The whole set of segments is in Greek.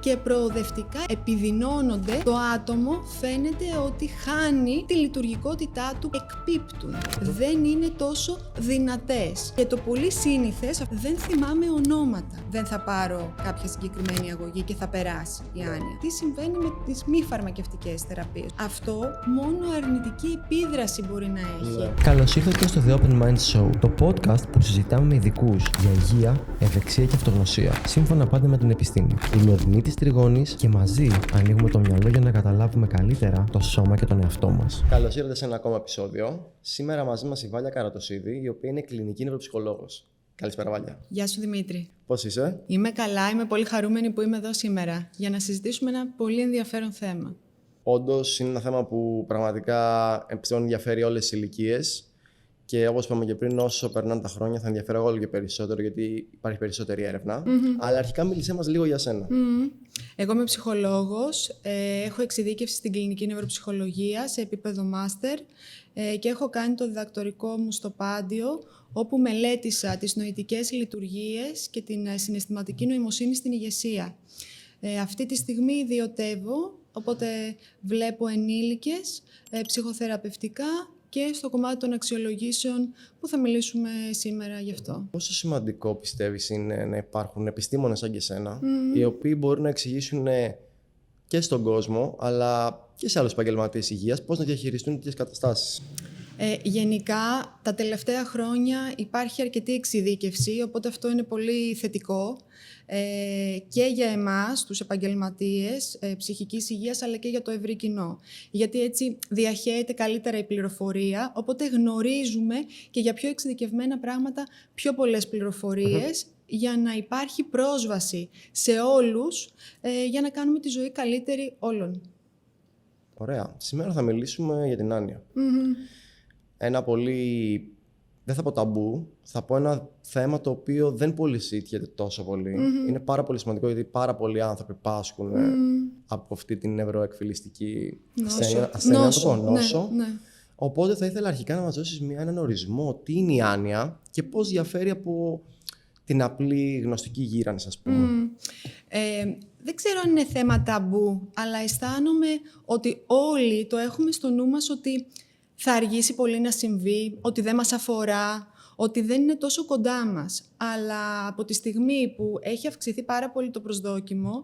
και προοδευτικά επιδεινώνονται, το άτομο φαίνεται ότι χάνει τη λειτουργικότητά του, εκπίπτουν. Δεν είναι τόσο δυνατές. Και το πολύ σύνηθες, δεν θυμάμαι ονόματα. Δεν θα πάρω κάποια συγκεκριμένη αγωγή και θα περάσει η άνοια. Τι συμβαίνει με τις μη φαρμακευτικές θεραπείες? Αυτό μόνο αρνητική επίδραση μπορεί να έχει. Καλώς ήρθατε στο The Open Mind Show, το podcast που συζητάμε με ειδικούς για υγεία, ευεξία και αυτογνωσία, σύμφωνα πάντα με την επιστήμη. Είμαι ο Δημήτρης Τριγώνης και μαζί ανοίγουμε το μυαλό για να καταλάβουμε καλύτερα το σώμα και τον εαυτό μας. Καλώς ήρθατε σε ένα ακόμα επεισόδιο. Σήμερα μαζί μας η Βάλια Καρατοσίδη, η οποία είναι κλινική νευροψυχολόγος. Καλησπέρα, Βάλια. Γεια σου, Δημήτρη. Πώς είσαι? Είμαι καλά, είμαι πολύ χαρούμενη που είμαι εδώ σήμερα για να συζητήσουμε ένα πολύ ενδιαφέρον θέμα. Όντως, είναι ένα θέμα που πραγματικά επιστήμον ενδιαφέρει όλες τις ηλικίες. Και όπως είπαμε και πριν, όσο περνάνε τα χρόνια θα ενδιαφέρει όλο και περισσότερο, γιατί υπάρχει περισσότερη έρευνα. Αλλά αρχικά μίλησέ μας λίγο για σένα. Εγώ είμαι ψυχολόγος, έχω εξειδίκευση στην κλινική νευροψυχολογία σε επίπεδο μάστερ και έχω κάνει το διδακτορικό μου στο Πάντιο, όπου μελέτησα τις νοητικές λειτουργίες και την συναισθηματική νοημοσύνη στην ηγεσία. Αυτή τη στιγμή ιδιωτεύω, οπότε βλέπω ενήλικες ψυχοθεραπευτικά και στο κομμάτι των αξιολογήσεων που θα μιλήσουμε σήμερα γι' αυτό. Πόσο σημαντικό πιστεύεις είναι να υπάρχουν επιστήμονες σαν και εσένα, οι οποίοι μπορούν να εξηγήσουν και στον κόσμο, αλλά και σε άλλους επαγγελματίες υγείας, πώς να διαχειριστούν τέτοιες καταστάσεις? Γενικά, τα τελευταία χρόνια υπάρχει αρκετή εξειδίκευση, οπότε αυτό είναι πολύ θετικό και για εμάς, τους επαγγελματίες ψυχικής υγείας, αλλά και για το ευρύ κοινό. Γιατί έτσι διαχέεται καλύτερα η πληροφορία, οπότε γνωρίζουμε και για πιο εξειδικευμένα πράγματα πιο πολλές πληροφορίες, για να υπάρχει πρόσβαση σε όλους, για να κάνουμε τη ζωή καλύτερη όλων. Ωραία. Σήμερα θα μιλήσουμε για την άνοια. Ένα πολύ, δεν θα πω ταμπού, θα πω ένα θέμα το οποίο δεν πολύ συζητιέται τόσο πολύ. Είναι πάρα πολύ σημαντικό, γιατί πάρα πολλοί άνθρωποι πάσχουν από αυτή την νευροεκφυλιστική νόσο. Ναι. Οπότε θα ήθελα αρχικά να μας δώσεις έναν ορισμό, τι είναι η άνοια και πώς διαφέρει από την απλή γνωστική γύρανση, ας πούμε. Δεν ξέρω αν είναι θέμα ταμπού, αλλά αισθάνομαι ότι όλοι το έχουμε στο νου μας ότι θα αργήσει πολύ να συμβεί, ότι δεν μας αφορά, ότι δεν είναι τόσο κοντά μας. Αλλά από τη στιγμή που έχει αυξηθεί πάρα πολύ το προσδόκιμο,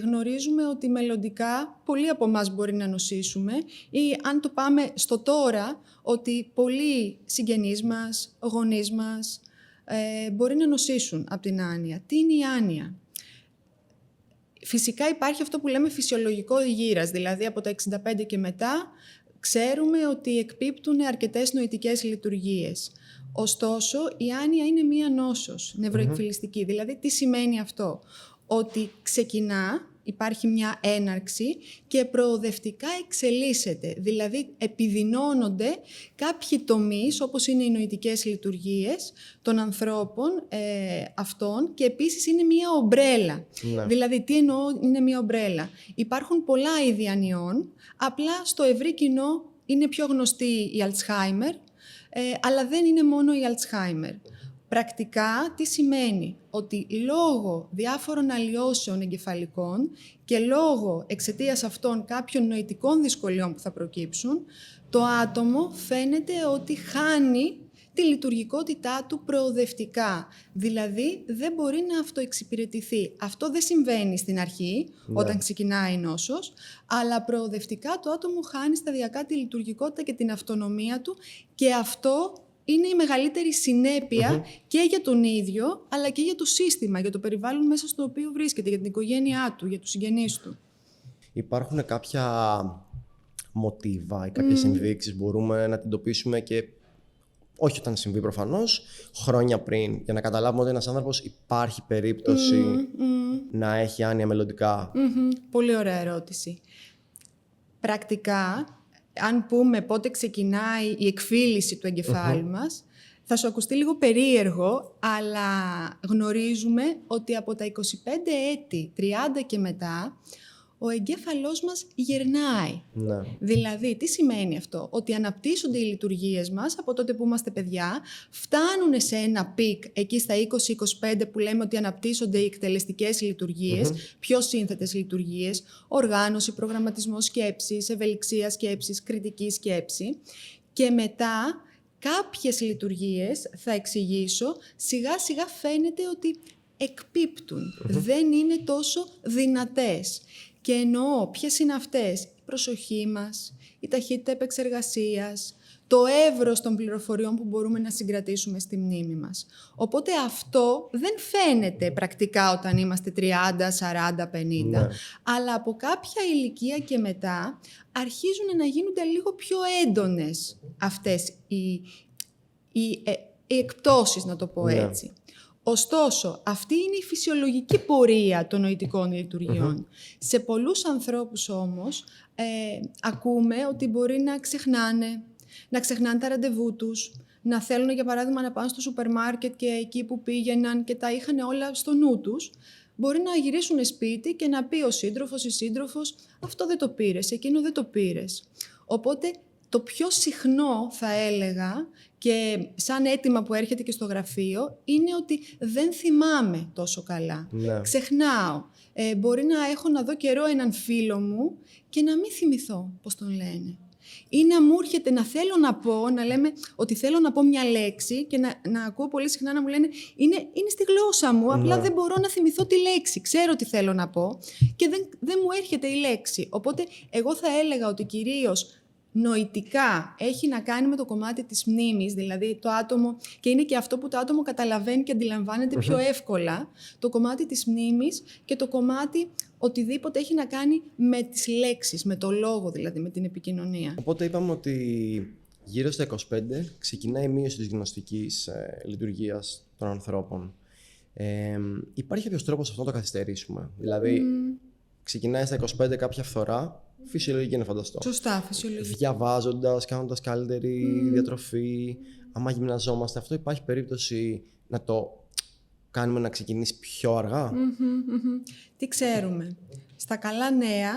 γνωρίζουμε ότι μελλοντικά πολλοί από εμάς μπορεί να νοσήσουμε, ή αν το πάμε στο τώρα, ότι πολλοί συγγενείς μας, γονείς μας, μπορεί να νοσήσουν από την άνοια. Τι είναι η άνοια? Φυσικά υπάρχει αυτό που λέμε φυσιολογικό γύρας, δηλαδή από τα 65 και μετά ξέρουμε ότι εκπίπτουν αρκετές νοητικές λειτουργίες. Ωστόσο, η άνοια είναι μία νόσος νευροεκφυλιστική. Δηλαδή, τι σημαίνει αυτό? Ότι ξεκινά, υπάρχει μια έναρξη και προοδευτικά εξελίσσεται. Δηλαδή, επιδεινώνονται κάποιοι τομείς, όπως είναι οι νοητικές λειτουργίες των ανθρώπων αυτών, και επίσης είναι μια ομπρέλα. Δηλαδή, τι εννοώ είναι μια ομπρέλα? Υπάρχουν πολλά είδη ανιών, απλά στο ευρύ κοινό είναι πιο γνωστή η Αλτσχάιμερ, αλλά δεν είναι μόνο η Αλτσχάιμερ. Πρακτικά, τι σημαίνει? Ότι λόγω διάφορων αλλοιώσεων εγκεφαλικών και λόγω εξαιτίας αυτών κάποιων νοητικών δυσκολιών που θα προκύψουν, το άτομο φαίνεται ότι χάνει τη λειτουργικότητά του προοδευτικά. Δηλαδή, δεν μπορεί να αυτοεξυπηρετηθεί. Αυτό δεν συμβαίνει στην αρχή, όταν ξεκινάει η νόσος, αλλά προοδευτικά το άτομο χάνει σταδιακά τη λειτουργικότητα και την αυτονομία του, και αυτό είναι η μεγαλύτερη συνέπεια και για τον ίδιο, αλλά και για το σύστημα, για το περιβάλλον μέσα στο οποίο βρίσκεται, για την οικογένειά του, για τους συγγενείς του. Υπάρχουν κάποια μοτίβα ή κάποιες ενδείξεις μπορούμε να την εντοπίσουμε, και όχι όταν συμβεί προφανώς, χρόνια πριν, για να καταλάβουμε ότι ένας άνθρωπος υπάρχει περίπτωση να έχει άνοια μελλοντικά? Πολύ ωραία ερώτηση. Πρακτικά, αν πούμε πότε ξεκινάει η εκφύλιση του εγκεφάλου μας, θα σου ακουστεί λίγο περίεργο, αλλά γνωρίζουμε ότι από τα 25 έτη, 30 και μετά, ο εγκέφαλός μας γερνάει. Ναι. Δηλαδή, τι σημαίνει αυτό? Ότι αναπτύσσονται οι λειτουργίες μας από τότε που είμαστε παιδιά, φτάνουν σε ένα πικ εκεί στα 20-25 που λέμε ότι αναπτύσσονται οι εκτελεστικές λειτουργίες, πιο σύνθετες λειτουργίες, οργάνωση, προγραμματισμός σκέψης, ευελιξία σκέψης, κριτική σκέψη. Και μετά κάποιες λειτουργίες, θα εξηγήσω, σιγά σιγά φαίνεται ότι εκπίπτουν, δεν είναι τόσο δυνατές. Και εννοώ ποιες είναι αυτές: η προσοχή μας, η ταχύτητα επεξεργασίας, το εύρος των πληροφοριών που μπορούμε να συγκρατήσουμε στη μνήμη μας. Οπότε αυτό δεν φαίνεται πρακτικά όταν είμαστε 30, 40, 50, Ναι. αλλά από κάποια ηλικία και μετά αρχίζουν να γίνονται λίγο πιο έντονες αυτές οι εκπτώσεις, να το πω Ναι. έτσι. Ωστόσο, αυτή είναι η φυσιολογική πορεία των νοητικών λειτουργιών. Σε πολλούς ανθρώπους όμως ακούμε ότι μπορεί να ξεχνάνε τα ραντεβού τους, να θέλουν για παράδειγμα να πάνε στο σούπερ μάρκετ και εκεί που πήγαιναν και τα είχαν όλα στο νου τους, μπορεί να γυρίσουν σπίτι και να πει ο σύντροφος ή σύντροφος «αυτό δεν το πήρες, εκείνο δεν το πήρες». Οπότε το πιο συχνό, θα έλεγα, και σαν αίτημα που έρχεται και στο γραφείο, είναι ότι δεν θυμάμαι τόσο καλά. Ναι. Ξεχνάω. Μπορεί να έχω να δω καιρό έναν φίλο μου και να μην θυμηθώ πώς τον λένε. Ή να μου έρχεται να θέλω να πω, να λέμε ότι θέλω να πω μια λέξη και να ακούω πολύ συχνά να μου λένε είναι στη γλώσσα μου, απλά δεν μπορώ να θυμηθώ τη λέξη. Ξέρω τι θέλω να πω και δεν μου έρχεται η λέξη. Οπότε εγώ θα έλεγα ότι κυρίως νοητικά έχει να κάνει με το κομμάτι της μνήμης, δηλαδή το άτομο, και είναι και αυτό που το άτομο καταλαβαίνει και αντιλαμβάνεται πιο εύκολα, το κομμάτι της μνήμης και το κομμάτι οτιδήποτε έχει να κάνει με τις λέξεις, με το λόγο δηλαδή, με την επικοινωνία. Οπότε είπαμε ότι γύρω στα 25 ξεκινάει η μείωση της γνωστικής λειτουργίας των ανθρώπων. Υπάρχει κάποιος τρόπος αυτό να το καθυστερήσουμε? Δηλαδή, ξεκινάει στα 25 κάποια φθορά, φυσιολογική είναι, φανταστώ. Σωστά, φυσιολογική. Διαβάζοντας, κάνοντας καλύτερη διατροφή, άμα γυμναζόμαστε, αυτό υπάρχει περίπτωση να το κάνουμε να ξεκινήσει πιο αργά? Τι ξέρουμε? Στα καλά νέα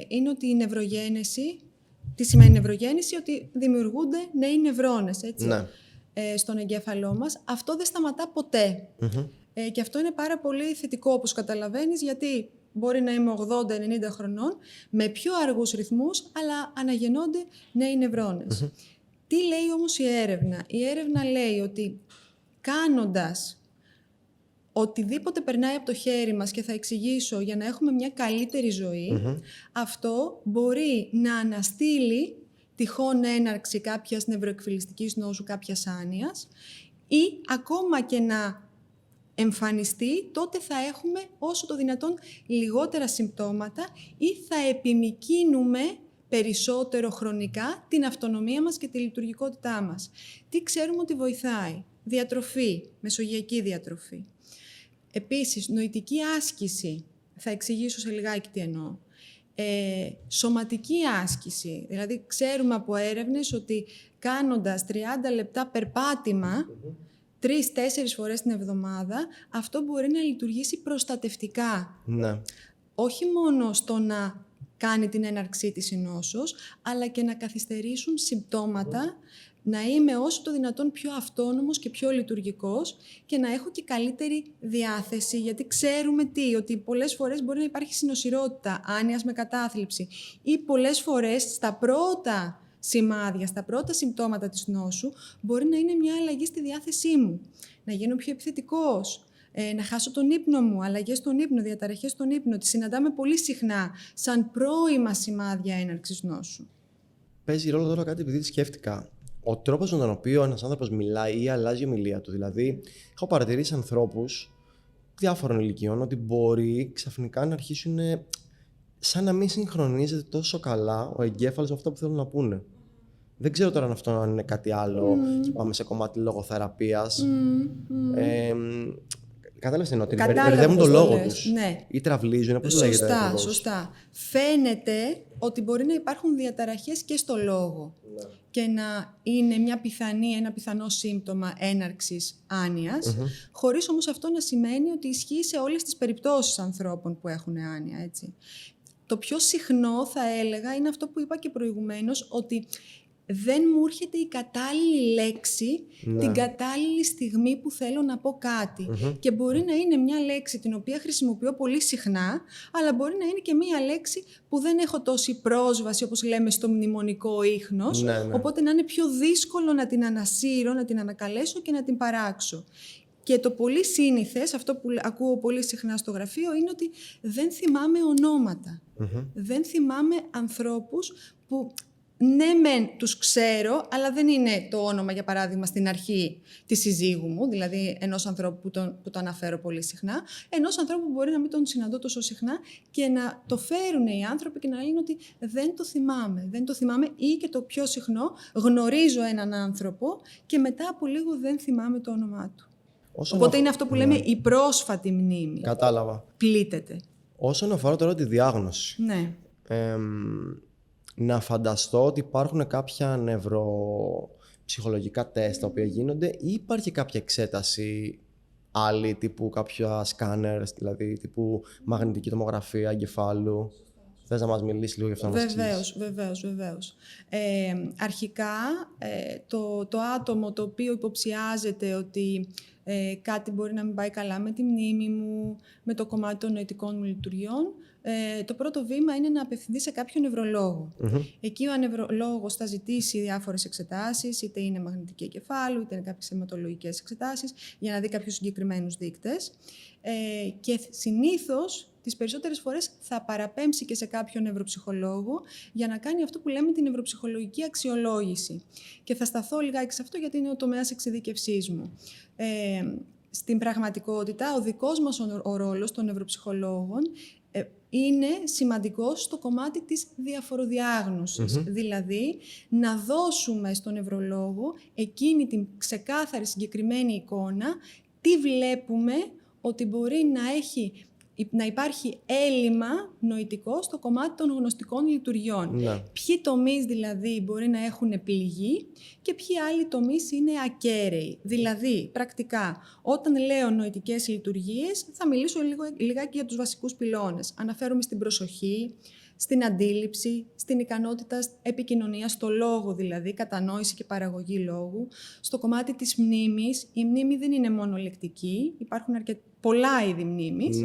είναι ότι η νευρογένεση, τι σημαίνει νευρογένεση? Ότι δημιουργούνται νέοι νευρώνες, έτσι, Ναι. στον εγκέφαλό μας. Αυτό δεν σταματά ποτέ. Και αυτό είναι πάρα πολύ θετικό, όπως καταλαβαίνεις, γιατί μπορεί να είμαι 80-90 χρονών, με πιο αργούς ρυθμούς, αλλά αναγεννώνται νέοι νευρώνες. Τι λέει όμως η έρευνα? Η έρευνα λέει ότι κάνοντας οτιδήποτε περνάει από το χέρι μας, και θα εξηγήσω, για να έχουμε μια καλύτερη ζωή, αυτό μπορεί να αναστείλει τυχόν έναρξη κάποιας νευροεκφυλιστικής νόσου, κάποιας άνοιας, ή ακόμα και να εμφανιστεί, τότε θα έχουμε όσο το δυνατόν λιγότερα συμπτώματα ή θα επιμικρύνουμε περισσότερο χρονικά την αυτονομία μας και τη λειτουργικότητά μας. Τι ξέρουμε ότι βοηθάει? Διατροφή, μεσογειακή διατροφή. Επίσης, νοητική άσκηση. Θα εξηγήσω σε λιγάκι τι εννοώ. Σωματική άσκηση. Δηλαδή, ξέρουμε από έρευνες ότι κάνοντας 30 λεπτά περπάτημα 3-4 φορές την εβδομάδα, αυτό μπορεί να λειτουργήσει προστατευτικά. Ναι. Όχι μόνο στο να κάνει την έναρξή της η νόσος, αλλά και να καθυστερήσουν συμπτώματα, να είμαι όσο το δυνατόν πιο αυτόνομος και πιο λειτουργικός και να έχω και καλύτερη διάθεση, γιατί ξέρουμε ότι πολλές φορές μπορεί να υπάρχει συνοσηρότητα, άνοιας με κατάθλιψη, ή πολλές φορές στα πρώτα σημάδια, στα πρώτα συμπτώματα της νόσου, μπορεί να είναι μια αλλαγή στη διάθεσή μου, να γίνω πιο επιθετικός, να χάσω τον ύπνο μου, αλλαγές στον ύπνο, διαταραχές στον ύπνο. Τη συναντάμε πολύ συχνά σαν πρώιμα σημάδια έναρξης νόσου. Παίζει ρόλο τώρα κάτι, επειδή σκέφτηκα. Ο τρόπος με τον οποίο ένας άνθρωπος μιλάει ή αλλάζει η ομιλία του. Δηλαδή, έχω παρατηρήσει ανθρώπους διάφορων ηλικιών ότι μπορεί ξαφνικά να αρχίσουν σαν να μην συγχρονίζεται τόσο καλά ο εγκέφαλος με αυτό που θέλουν να πούνε. Δεν ξέρω τώρα αν αυτό είναι κάτι άλλο και πάμε σε κομμάτι λογοθεραπείας. Κατάλαβες τι εννοώ? Μπερδεύουν το λόγο τους. Ναι. Ή τραυλίζουν, πώς λέγεται ακριβώς? Σωστά. Φαίνεται ότι μπορεί να υπάρχουν διαταραχές και στο λόγο και να είναι ένα πιθανό σύμπτωμα έναρξης άνοιας, χωρίς όμως αυτό να σημαίνει ότι ισχύει σε όλες τις περιπτώσεις ανθρώπων που έχουν άνοια, έτσι. το πιο συχνό θα έλεγα είναι αυτό που είπα και προηγουμένως, ότι δεν μου έρχεται η κατάλληλη λέξη την κατάλληλη στιγμή που θέλω να πω κάτι. Και μπορεί να είναι μια λέξη την οποία χρησιμοποιώ πολύ συχνά, αλλά μπορεί να είναι και μια λέξη που δεν έχω τόση πρόσβαση, όπως λέμε, στο μνημονικό ίχνος, οπότε να είναι πιο δύσκολο να την ανασύρω, να την ανακαλέσω και να την παράξω. Και το πολύ σύνηθες, αυτό που ακούω πολύ συχνά στο γραφείο, είναι ότι δεν θυμάμαι ονόματα. Δεν θυμάμαι ανθρώπους που... Ναι, μεν τους ξέρω, αλλά δεν είναι το όνομα, για παράδειγμα, στην αρχή της συζύγου μου, δηλαδή ενός ανθρώπου που το αναφέρω πολύ συχνά, ενός ανθρώπου που μπορεί να μην τον συναντώ τόσο συχνά και να το φέρουν οι άνθρωποι και να λένε ότι δεν το θυμάμαι ή και το πιο συχνό, γνωρίζω έναν άνθρωπο και μετά από λίγο δεν θυμάμαι το όνομά του. Οπότε είναι αυτό που λέμε η πρόσφατη μνήμη. Κατάλαβα. Πλήττεται. Όσον αφορά τώρα τη διάγνωση. Ναι. Να φανταστώ ότι υπάρχουν κάποια νευροψυχολογικά τεστ τα οποία γίνονται ή υπάρχει κάποια εξέταση άλλη τύπου κάποια σκάνερ, δηλαδή τύπου μαγνητική τομογραφία εγκεφάλου. Θες να μας μιλήσεις λίγο για αυτό? Βεβαίως. Αρχικά το άτομο το οποίο υποψιάζεται ότι κάτι μπορεί να μην πάει καλά με τη μνήμη μου, με το κομμάτι των νοητικών μου λειτουργιών, το πρώτο βήμα είναι να απευθυνθεί σε κάποιον νευρολόγο. Εκεί ο νευρολόγος θα ζητήσει διάφορες εξετάσεις, είτε είναι μαγνητική εγκεφάλου, είτε είναι κάποιες αιματολογικές εξετάσεις, για να δει κάποιους συγκεκριμένους δείκτες. Και συνήθως, τις περισσότερες φορές, θα παραπέμψει και σε κάποιον νευροψυχολόγο για να κάνει αυτό που λέμε την νευροψυχολογική αξιολόγηση. Και θα σταθώ λιγάκι σε αυτό, γιατί είναι ο τομέας εξειδικευσής μου. Στην πραγματικότητα, ο δικός μας ο ρόλος των νευροψυχολόγων είναι σημαντικός στο κομμάτι της διαφοροδιάγνωσης. Δηλαδή, να δώσουμε στον νευρολόγο εκείνη την ξεκάθαρη συγκεκριμένη εικόνα, τι βλέπουμε ότι μπορεί να υπάρχει έλλειμμα νοητικό στο κομμάτι των γνωστικών λειτουργιών. Ποιοι τομείς δηλαδή μπορεί να έχουν πληγεί και ποιοι άλλοι τομείς είναι ακέραιοι. Δηλαδή, πρακτικά, όταν λέω νοητικές λειτουργίες, θα μιλήσω λιγάκι για τους βασικούς πυλώνες. Αναφέρομαι στην προσοχή, στην αντίληψη, στην ικανότητα επικοινωνίας, στο λόγο δηλαδή, κατανόηση και παραγωγή λόγου. Στο κομμάτι της μνήμης, η μνήμη δεν είναι μόνο λεκτική, υπάρχουν πολλά είδη μνήμης.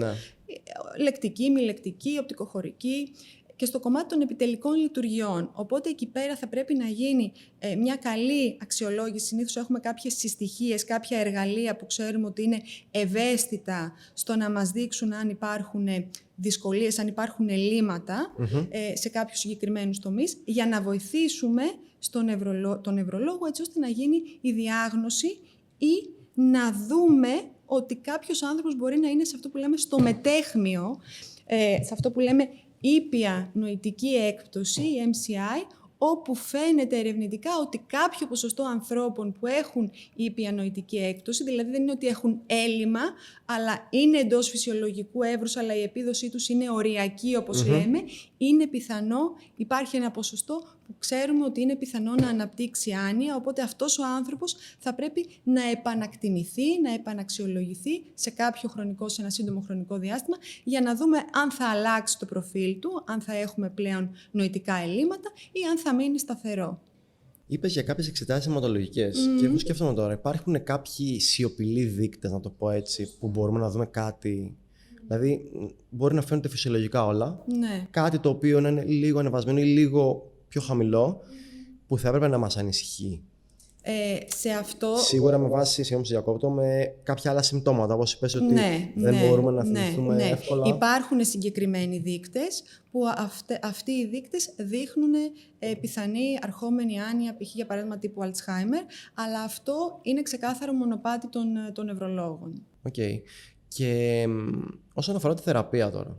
Λεκτική, μη λεκτική, οπτικοχωρική, και στο κομμάτι των επιτελικών λειτουργιών. Οπότε εκεί πέρα θα πρέπει να γίνει μια καλή αξιολόγηση. Συνήθως έχουμε κάποιες συστοιχίες, κάποια εργαλεία που ξέρουμε ότι είναι ευαίσθητα στο να μας δείξουν αν υπάρχουν δυσκολίες, αν υπάρχουν ελλείμματα σε κάποιους συγκεκριμένους τομείς, για να βοηθήσουμε τον νευρολόγο έτσι ώστε να γίνει η διάγνωση ή να δούμε ότι κάποιος άνθρωπος μπορεί να είναι σε αυτό που λέμε στο μετέχμιο, σε αυτό που λέμε ήπια νοητική έκπτωση, η MCI, όπου φαίνεται ερευνητικά ότι κάποιο ποσοστό ανθρώπων που έχουν ήπια νοητική έκπτωση, δηλαδή δεν είναι ότι έχουν έλλειμμα, αλλά είναι εντός φυσιολογικού εύρους, αλλά η επίδοσή τους είναι οριακή, όπως λέμε, είναι πιθανό, υπάρχει ένα ποσοστό που ξέρουμε ότι είναι πιθανό να αναπτύξει άνοια, οπότε αυτός ο άνθρωπος θα πρέπει να επανακτιμηθεί, να επαναξιολογηθεί σε ένα σύντομο χρονικό διάστημα, για να δούμε αν θα αλλάξει το προφίλ του, αν θα έχουμε πλέον νοητικά ελλείμματα ή αν θα μείνει σταθερό. Είπες για κάποιες εξετάσεις αιματολογικές και εγώ σκέφτομαι τώρα, υπάρχουν κάποιοι σιωπηλοί δείκτες, να το πω έτσι, που μπορούμε να δούμε κάτι? Δηλαδή, μπορεί να φαίνονται φυσιολογικά όλα. Κάτι το οποίο να είναι λίγο ανεβασμένο ή λίγο πιο χαμηλό, που θα έπρεπε να μας ανησυχεί. Σε αυτό... Σίγουρα με βάση, συγγνώμη σε διακόπτω, με κάποια άλλα συμπτώματα, όπως είπες ότι δεν μπορούμε να θυμηθούμε εύκολα. Υπάρχουν συγκεκριμένοι δείκτες που αυτοί οι δείκτες δείχνουν πιθανή αρχόμενη άνοια, π.χ. για παράδειγμα τύπου Alzheimer, αλλά αυτό είναι ξεκάθαρο μονοπάτι των νευρολόγων. Και όσον αφορά τη θεραπεία τώρα,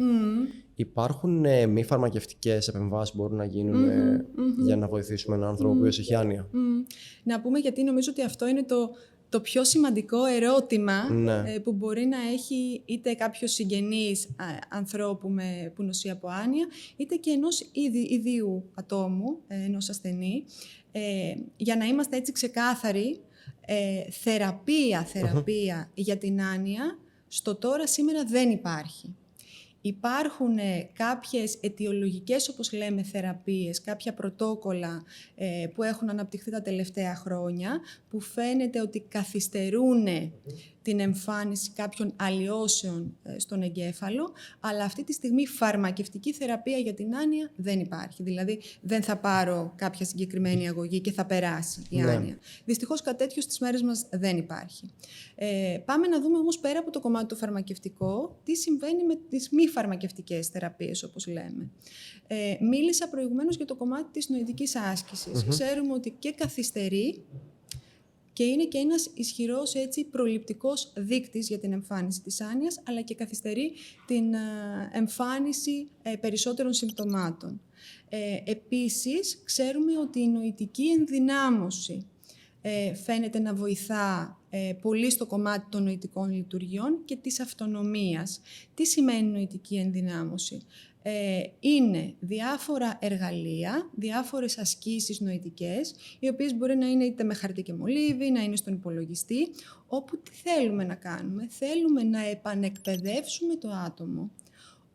υπάρχουν μη φαρμακευτικές επεμβάσεις που μπορούν να γίνουν για να βοηθήσουμε έναν άνθρωπο που έχει άνοια? Να πούμε, γιατί νομίζω ότι αυτό είναι το πιο σημαντικό ερώτημα που μπορεί να έχει είτε κάποιος συγγενής ανθρώπου που νοσεί από άνοια, είτε και ενός ιδίου ατόμου, ενός ασθενή. Για να είμαστε έτσι ξεκάθαροι, θεραπεία για την άνοια στο τώρα σήμερα δεν υπάρχει. Υπάρχουν κάποιες αιτιολογικές, όπως λέμε, θεραπείες, κάποια πρωτόκολλα που έχουν αναπτυχθεί τα τελευταία χρόνια, που φαίνεται ότι καθυστερούν την εμφάνιση κάποιων αλλοιώσεων στον εγκέφαλο, αλλά αυτή τη στιγμή φαρμακευτική θεραπεία για την άνοια δεν υπάρχει. Δηλαδή δεν θα πάρω κάποια συγκεκριμένη αγωγή και θα περάσει η άνοια. Δυστυχώς κάτι τέτοιο στις μέρες μας δεν υπάρχει. Πάμε να δούμε όμως πέρα από το κομμάτι το φαρμακευτικό, τι συμβαίνει με τις μη φαρμακευτικές θεραπείες, όπως λέμε. Μίλησα προηγουμένως για το κομμάτι της νοητικής άσκησης. Ξέρουμε ότι και καθυστερεί και είναι και ένας ισχυρός προληπτικός δείκτης για την εμφάνιση της άνοιας, αλλά και καθυστερεί την εμφάνιση περισσότερων συμπτωμάτων. Επίσης, ξέρουμε ότι η νοητική ενδυνάμωση φαίνεται να βοηθά πολύ στο κομμάτι των νοητικών λειτουργιών και της αυτονομίας. Τι σημαίνει νοητική ενδυνάμωση? Είναι διάφορα εργαλεία, διάφορες ασκήσεις νοητικές, οι οποίες μπορεί να είναι είτε με χαρτί και μολύβι, να είναι στον υπολογιστή, όπου τι θέλουμε να κάνουμε? Θέλουμε να επανεκπαιδεύσουμε το άτομο,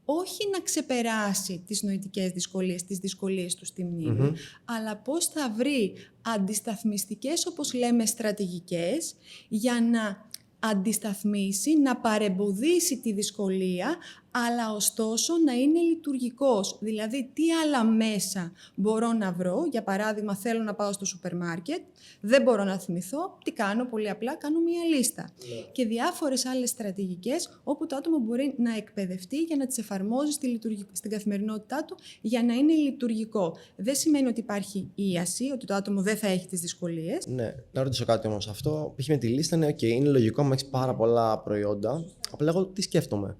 όχι να ξεπεράσει τις νοητικές δυσκολίες, τις δυσκολίες του στη μνήμη, αλλά πώς θα βρει αντισταθμιστικές, όπως λέμε, στρατηγικές, για να αντισταθμίσει, να παρεμποδίσει τη δυσκολία, αλλά ωστόσο να είναι λειτουργικός. Δηλαδή, τι άλλα μέσα μπορώ να βρω? Για παράδειγμα, θέλω να πάω στο σούπερ μάρκετ, δεν μπορώ να θυμηθώ, τι κάνω? Πολύ απλά κάνω μία λίστα. Και διάφορες άλλες στρατηγικές, όπου το άτομο μπορεί να εκπαιδευτεί για να τις εφαρμόζει στην καθημερινότητά του, για να είναι λειτουργικό. Δεν σημαίνει ότι υπάρχει ίαση, ότι το άτομο δεν θα έχει τις δυσκολίες. Ναι, να ρωτήσω κάτι όμως. Αυτό που έχει με τη λίστα, ναι, είναι λογικό, άμα έχεις πάρα πολλά προϊόντα. Απλά εγώ τι σκέφτομαι?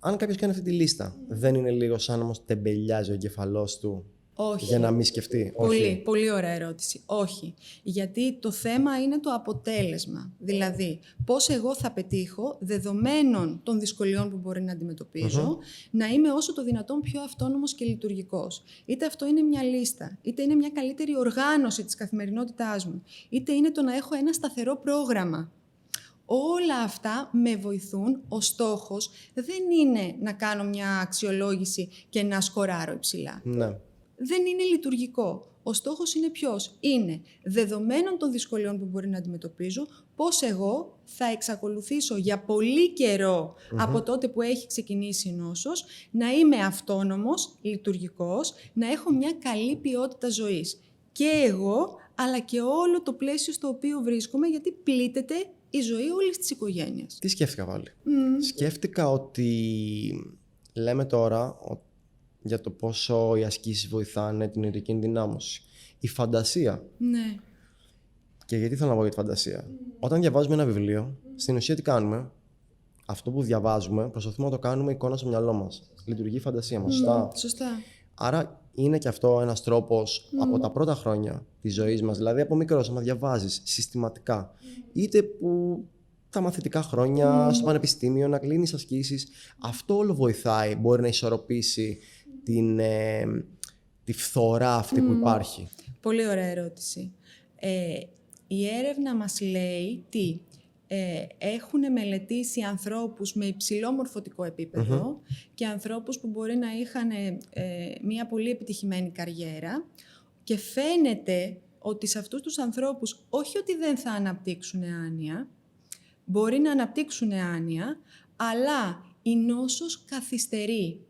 Αν κάποιος κάνει αυτή τη λίστα, δεν είναι λίγο σαν όμως τεμπελιάζει ο εγκεφαλός του? Όχι. Για να μην σκεφτεί? Πολύ, πολύ ωραία ερώτηση. Όχι. Γιατί το θέμα είναι το αποτέλεσμα. Δηλαδή, πώς εγώ θα πετύχω, δεδομένων των δυσκολιών που μπορεί να αντιμετωπίζω, να είμαι όσο το δυνατόν πιο αυτόνομος και λειτουργικός. Είτε αυτό είναι μια λίστα, είτε είναι μια καλύτερη οργάνωση της καθημερινότητάς μου, είτε είναι το να έχω ένα σταθερό πρόγραμμα. Όλα αυτά με βοηθούν. Ο στόχος δεν είναι να κάνω μια αξιολόγηση και να σκοράρω υψηλά. Ναι. Δεν είναι λειτουργικό. Ο στόχος είναι ποιος? Είναι δεδομένων των δυσκολιών που μπορεί να αντιμετωπίζω, πώς εγώ θα εξακολουθήσω για πολύ καιρό από τότε που έχει ξεκινήσει η νόσος, να είμαι αυτόνομος, λειτουργικός, να έχω μια καλή ποιότητα ζωής. Και εγώ, αλλά και όλο το πλαίσιο στο οποίο βρίσκομαι, γιατί πλήττεται η ζωή όλης της οικογένειας. Τι σκέφτηκα πάλι? Σκέφτηκα ότι λέμε τώρα για το πόσο οι ασκήσεις βοηθάνε την νοητική ενδυνάμωση. Η φαντασία. Ναι. Και γιατί θέλω να πω για τη φαντασία? Όταν διαβάζουμε ένα βιβλίο, στην ουσία τι κάνουμε? Αυτό που διαβάζουμε, προσπαθούμε να το κάνουμε εικόνα στο μυαλό μας. Λειτουργεί η φαντασία μας, σωστά? Σωστά. Άρα είναι και αυτό ένας τρόπος από τα πρώτα χρόνια της ζωής μας, δηλαδή από μικρός, άμα διαβάζεις συστηματικά, είτε που τα μαθητικά χρόνια, στο πανεπιστήμιο, να κλείνεις ασκήσεις, αυτό όλο βοηθάει, μπορεί να ισορροπήσει τη φθορά αυτή που υπάρχει. Πολύ ωραία ερώτηση. Η έρευνα μας λέει τι? Έχουν μελετήσει ανθρώπους με υψηλό μορφωτικό επίπεδο και ανθρώπους που μπορεί να είχαν μια πολύ επιτυχημένη καριέρα, και φαίνεται ότι σε αυτούς τους ανθρώπους όχι ότι δεν θα αναπτύξουν άνοια, μπορεί να αναπτύξουν άνοια, αλλά η νόσος καθυστερεί.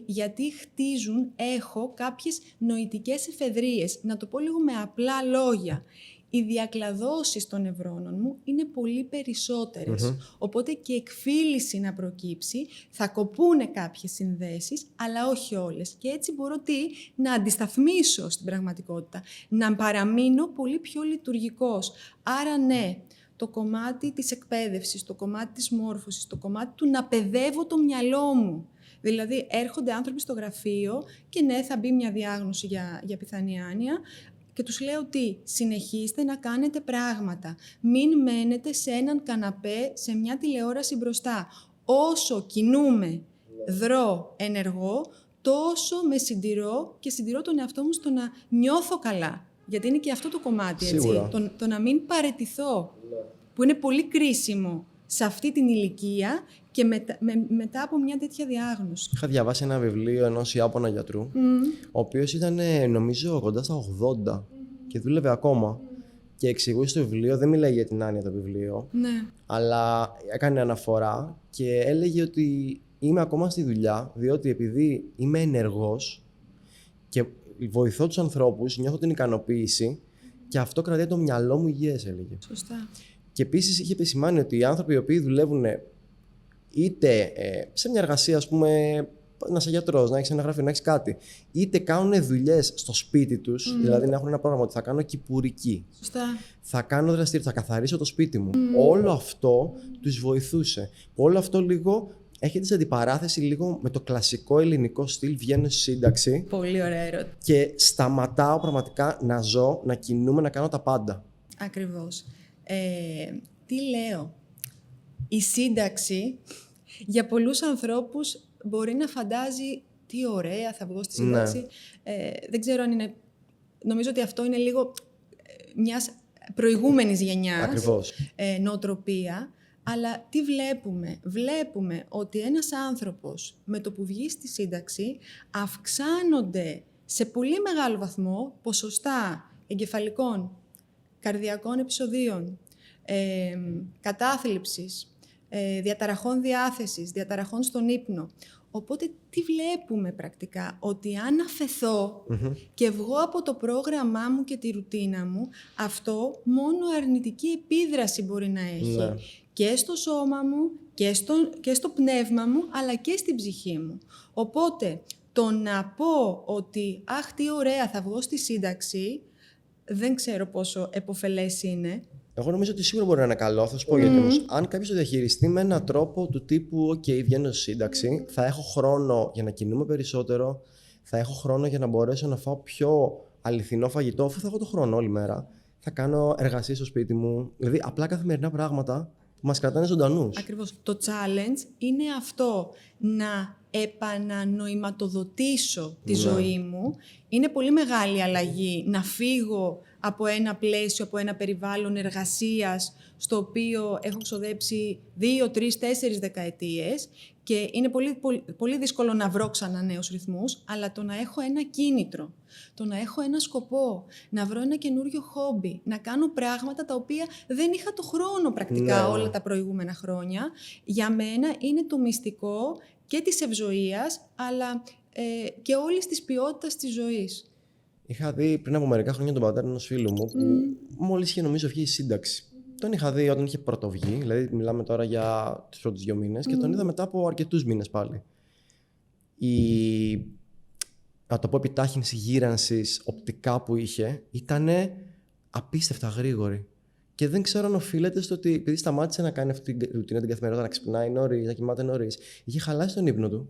Γιατί χτίζουν, έχω κάποιες νοητικές εφεδρίες. Να το πω λίγο με απλά λόγια. Οι διακλαδώσεις των νευρώνων μου είναι πολύ περισσότερες. Οπότε και εκφύλιση να προκύψει, θα κοπούνε κάποιες συνδέσεις, αλλά όχι όλες. Και έτσι μπορώ να αντισταθμίσω στην πραγματικότητα, να παραμείνω πολύ πιο λειτουργικός. Άρα ναι, το κομμάτι της εκπαίδευσης, το κομμάτι της μόρφωσης, το κομμάτι του να παιδεύω το μυαλό μου. Δηλαδή έρχονται άνθρωποι στο γραφείο και ναι, θα μπει μια διάγνωση για πιθανή άνοια, και τους λέω συνεχίστε να κάνετε πράγματα. Μην μένετε σε έναν καναπέ, σε μια τηλεόραση μπροστά. Όσο κινούμε, δρώ, ενεργώ, τόσο με συντηρώ και συντηρώ τον εαυτό μου στο να νιώθω καλά. Γιατί είναι και αυτό το κομμάτι, έτσι. Το να μην παραιτηθώ, που είναι πολύ κρίσιμο σε αυτή την ηλικία και μετά από μια τέτοια διάγνωση. Είχα διαβάσει ένα βιβλίο ενός Ιάπωνα γιατρού, ο οποίος ήταν, νομίζω, κοντά στα 80 και δούλευε ακόμα. Και εξηγούσε στο βιβλίο, δεν μιλάει για την άνοια το βιβλίο, Ναι. αλλά έκανε αναφορά και έλεγε ότι είμαι ακόμα στη δουλειά, διότι επειδή είμαι ενεργός και βοηθώ τους ανθρώπους, νιώθω την ικανοποίηση και αυτό κρατάει το μυαλό μου υγιές, έλεγε. Σωστά. Και επίσης είχε επισημάνει ότι οι άνθρωποι οι οποίοι δουλεύουν είτε σε μια εργασία, ας πούμε, να είσαι γιατρός, να έχεις ένα γραφείο, να έχεις κάτι, είτε κάνουν δουλειές στο σπίτι τους, δηλαδή να έχουν ένα πρόγραμμα ότι θα κάνω κυπουρική, Σωστά. θα κάνω δραστηριότητα, θα καθαρίσω το σπίτι μου. Όλο αυτό τους βοηθούσε. Όλο αυτό λίγο έχετε σε αντιπαράθεση λίγο με το κλασικό ελληνικό στυλ. Βγαίνω στη σύνταξη Πολύ ωραία ερώτηση. και σταματάω πραγματικά να ζω, να κινούμαι, να κάνω τα πάντα. Ακριβώς. Τι λέω. Η σύνταξη για πολλούς ανθρώπους μπορεί να φαντάζει τι ωραία θα βγω στη σύνταξη. Δεν ξέρω αν είναι... Νομίζω ότι αυτό είναι λίγο μιας προηγούμενης γενιάς. Ακριβώς. Νοοτροπία. Αλλά τι βλέπουμε. Βλέπουμε ότι ένας άνθρωπος με το που βγει στη σύνταξη αυξάνονται σε πολύ μεγάλο βαθμό ποσοστά εγκεφαλικών, καρδιακών επεισοδίων, κατάθλιψης, διαταραχών διάθεσης, διαταραχών στον ύπνο. Οπότε τι βλέπουμε πρακτικά, ότι αν αφεθώ και βγω από το πρόγραμμά μου και τη ρουτίνα μου, αυτό μόνο αρνητική επίδραση μπορεί να έχει. Ναι. Και στο σώμα μου και στο πνεύμα μου, αλλά και στην ψυχή μου. Οπότε το να πω ότι «Αχ, τι ωραία, θα βγω στη σύνταξη», δεν ξέρω πόσο επωφελές είναι. Εγώ νομίζω ότι σίγουρα μπορεί να είναι καλό. Θα σου πω γιατί όμως. Αν κάποιος το διαχειριστεί με έναν τρόπο του τύπου «OK, βγαίνω στη σύνταξη, θα έχω χρόνο για να κινούμαι περισσότερο, θα έχω χρόνο για να μπορέσω να φάω πιο αληθινό φαγητό, αφού θα έχω το χρόνο όλη μέρα. Θα κάνω εργασίες στο σπίτι μου». Δηλαδή, απλά καθημερινά πράγματα που μας κρατάνε ζωντανούς. Ακριβώς. Το challenge είναι αυτό, να επανανοηματοδοτήσω τη ζωή μου. Είναι πολύ μεγάλη αλλαγή να φύγω από ένα πλαίσιο, από ένα περιβάλλον εργασίας, στο οποίο έχω ξοδέψει 2, 3, 4 δεκαετίες και είναι πολύ δύσκολο να βρω ξανά νέους ρυθμούς, αλλά το να έχω ένα κίνητρο, το να έχω ένα σκοπό, να βρω ένα καινούριο χόμπι, να κάνω πράγματα τα οποία δεν είχα το χρόνο πρακτικά όλα τα προηγούμενα χρόνια, για μένα είναι το μυστικό και της ευζοίας, αλλά και όλης της ποιότητας της ζωής. Είχα δει πριν από μερικά χρόνια τον πατέρα ενός φίλου μου, που μόλις είχε νομίζω βγει η σύνταξη. Τον είχα δει όταν είχε πρωτοβγεί, δηλαδή μιλάμε τώρα για τους πρώτους 2 μήνες, και τον είδα μετά από αρκετούς μήνες πάλι. Να το πω, επιτάχυνση γύρανσης οπτικά που είχε ήταν απίστευτα γρήγορη. Και δεν ξέρω αν οφείλεται στο ότι επειδή σταμάτησε να κάνει αυτή την ρουτίνα την καθημερινότητα, να ξυπνάει νωρίς, να κοιμάται νωρίς, είχε χαλάσει τον ύπνο του.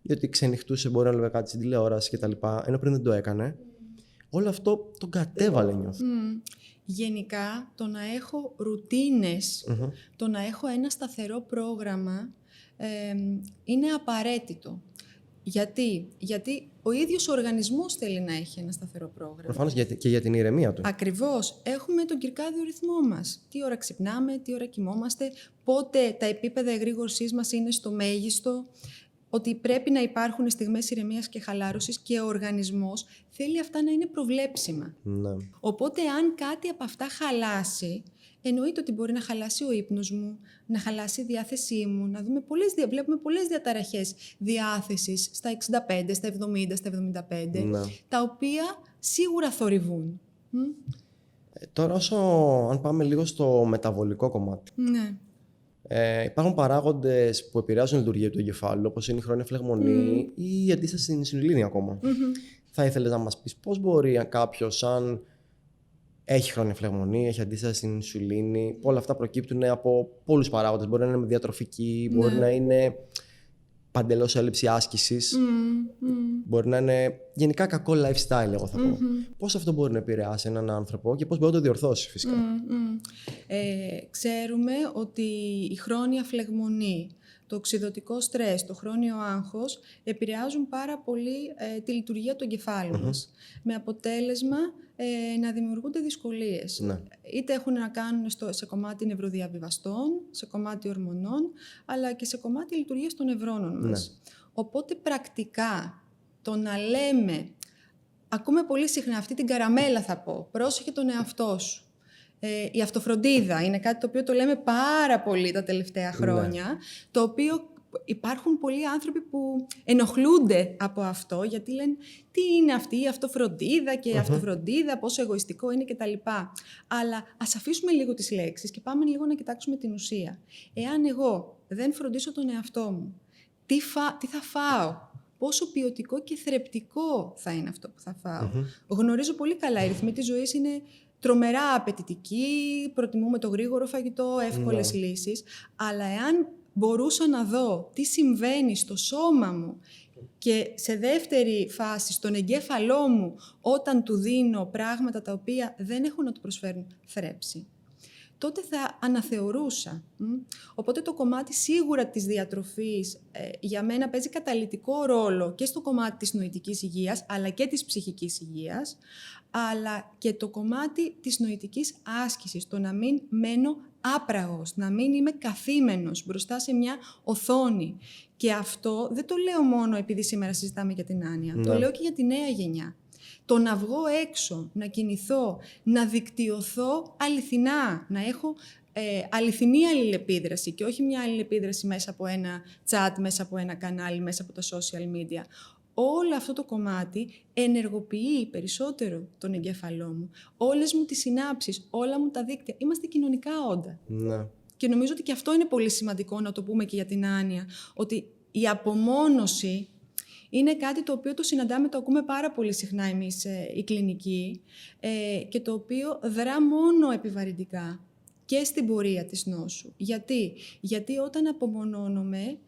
Διότι ξενυχτούσε, μπορεί να λέει κάτι στην τηλεόραση κτλ. Ενώ πριν δεν το έκανε. Όλο αυτό τον κατέβαλε, νιώθω. Γενικά, το να έχω ρουτίνες, το να έχω ένα σταθερό πρόγραμμα, είναι απαραίτητο. Γιατί ο ίδιος ο οργανισμός θέλει να έχει ένα σταθερό πρόγραμμα. Προφανώς και για την ηρεμία του. Ακριβώς. Έχουμε τον κυρκάδιο ρυθμό μας. Τι ώρα ξυπνάμε, τι ώρα κοιμόμαστε, πότε τα επίπεδα εγρήγορσής μας είναι στο μέγιστο. Ότι πρέπει να υπάρχουν στιγμές ηρεμίας και χαλάρωσης και ο οργανισμός θέλει αυτά να είναι προβλέψιμα. Ναι. Οπότε αν κάτι από αυτά χαλάσει, εννοείται ότι μπορεί να χαλάσει ο ύπνος μου, να χαλάσει η διάθεσή μου, να δούμε βλέπουμε πολλές διαταραχές διάθεσης στα 65, στα 70, στα 75, τα οποία σίγουρα θορυβούν. Τώρα αν πάμε λίγο στο μεταβολικό κομμάτι. Ναι. Υπάρχουν παράγοντες που επηρεάζουν τη λειτουργία του εγκεφάλου, όπως είναι η χρόνια φλεγμονή ή η αντίσταση στην ινσουλίνη ακόμα. Θα ήθελες να μας πεις πώς μπορεί κάποιος, αν έχει χρόνια φλεγμονή, έχει αντίσταση στην ινσουλίνη, όλα αυτά προκύπτουν από πολλούς παράγοντες. Μπορεί να είναι διατροφική, μπορεί να είναι παντελώς έλλειψη άσκησης, μπορεί να είναι γενικά κακό lifestyle, εγώ θα πω. Πώς αυτό μπορεί να επηρεάσει έναν άνθρωπο και πώς μπορεί να το διορθώσει φυσικά. Ξέρουμε ότι η χρόνια φλεγμονή, το οξυδωτικό στρες, το χρόνιο άγχος επηρεάζουν πάρα πολύ τη λειτουργία του εγκεφάλου μας. Με αποτέλεσμα να δημιουργούνται δυσκολίες. Ναι. Είτε έχουν να κάνουν σε κομμάτι νευροδιαβιβαστών, σε κομμάτι ορμονών, αλλά και σε κομμάτι λειτουργίας των νευρώνων μας. Ναι. Οπότε πρακτικά το να λέμε, ακούμε πολύ συχνά αυτή την καραμέλα θα πω, πρόσεχε τον εαυτό σου. Η αυτοφροντίδα είναι κάτι το οποίο το λέμε πάρα πολύ τα τελευταία χρόνια, το οποίο υπάρχουν πολλοί άνθρωποι που ενοχλούνται από αυτό, γιατί λένε τι είναι αυτή η αυτοφροντίδα και η αυτοφροντίδα, πόσο εγωιστικό είναι κτλ. Αλλά ας αφήσουμε λίγο τις λέξεις και πάμε λίγο να κοιτάξουμε την ουσία. Εάν εγώ δεν φροντίσω τον εαυτό μου, τι θα φάω, πόσο ποιοτικό και θρεπτικό θα είναι αυτό που θα φάω. Γνωρίζω πολύ καλά, οι ρυθμοί της ζωής είναι τρομερά απαιτητικοί, προτιμούμε το γρήγορο φαγητό, εύκολες λύσεις, αλλά εάν μπορούσα να δω τι συμβαίνει στο σώμα μου και σε δεύτερη φάση στον εγκέφαλό μου όταν του δίνω πράγματα τα οποία δεν έχουν να του προσφέρουν θρέψη, τότε θα αναθεωρούσα. Οπότε το κομμάτι σίγουρα της διατροφής για μένα παίζει καταλυτικό ρόλο και στο κομμάτι της νοητικής υγείας, αλλά και της ψυχικής υγείας, αλλά και το κομμάτι της νοητικής άσκησης, το να μην μένω άπραγος, να μην είμαι καθήμενος μπροστά σε μια οθόνη. Και αυτό δεν το λέω μόνο επειδή σήμερα συζητάμε για την άνοια, το λέω και για τη νέα γενιά. Το να βγω έξω, να κινηθώ, να δικτυωθώ αληθινά, να έχω αληθινή αλληλεπίδραση και όχι μια αλληλεπίδραση μέσα από ένα chat, μέσα από ένα κανάλι, μέσα από τα social media. Όλο αυτό το κομμάτι ενεργοποιεί περισσότερο τον εγκέφαλό μου. Όλες μου τις συνάψεις, όλα μου τα δίκτυα. Είμαστε κοινωνικά όντα. Ναι. Και νομίζω ότι και αυτό είναι πολύ σημαντικό να το πούμε και για την άνοια. Ότι η απομόνωση είναι κάτι το οποίο το συναντάμε, το ακούμε πάρα πολύ συχνά εμείς οι κλινικοί και το οποίο δρά μόνο επιβαρυντικά και στην πορεία της νόσου. Γιατί όταν απομονώνομαι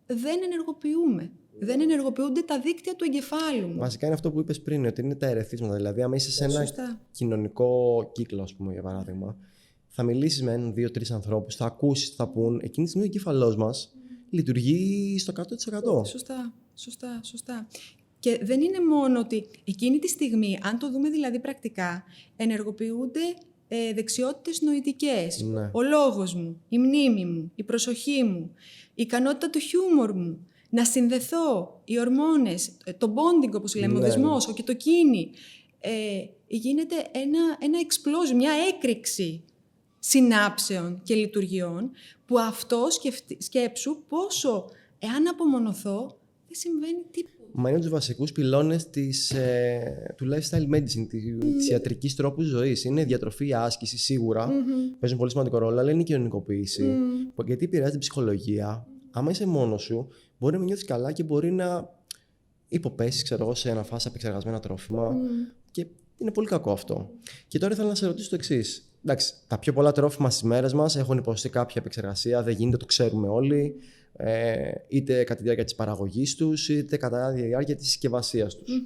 δεν ενεργοποιούμε. Δεν ενεργοποιούνται τα δίκτυα του εγκεφάλου μου. Βασικά είναι αυτό που είπες πριν, ότι είναι τα ερεθίσματα. Δηλαδή, άμα είσαι σε ένα κοινωνικό κύκλο, ας πούμε, για παράδειγμα, θα μιλήσεις με έναν, 2-3 ανθρώπους, θα ακούσεις τι θα πούν. Εκείνη τη στιγμή ο εγκέφαλός μας λειτουργεί στο 100%. Σωστά. Και δεν είναι μόνο ότι εκείνη τη στιγμή, αν το δούμε δηλαδή πρακτικά, ενεργοποιούνται δεξιότητες νοητικές. Ναι. Ο λόγος μου, η μνήμη μου, η προσοχή μου, η ικανότητα του χιούμορ μου, να συνδεθώ, οι ορμόνες, το bonding όπως λέμε, ο δεσμός, ο κοιτοκίνη. Γίνεται ένα explosion, μια έκρηξη συνάψεων και λειτουργιών που αυτό σκέψου πόσο εάν απομονωθώ δεν συμβαίνει τίποτα. Μα είναι από τους βασικούς πυλώνες του lifestyle medicine, της ιατρικής τρόπου ζωής. Είναι η διατροφή, η άσκηση σίγουρα, παίζουν πολύ σημαντικό ρόλο, αλλά είναι η κοινωνικοποίηση. Γιατί επηρεάζει την ψυχολογία. Άμα είσαι μόνος σου, μπορεί να μην νιώθεις καλά και μπορεί να υποπέσεις, σε ένα φάση επεξεργασμένα τρόφιμα. Και είναι πολύ κακό αυτό. Και τώρα ήθελα να σε ρωτήσω το εξής. Εντάξει, τα πιο πολλά τρόφιμα στις μέρες μας έχουν υποστεί κάποια επεξεργασία, δεν γίνεται, το ξέρουμε όλοι. Είτε κατά τη διάρκεια της παραγωγής τους, είτε κατά τη διάρκεια της συσκευασίας τους.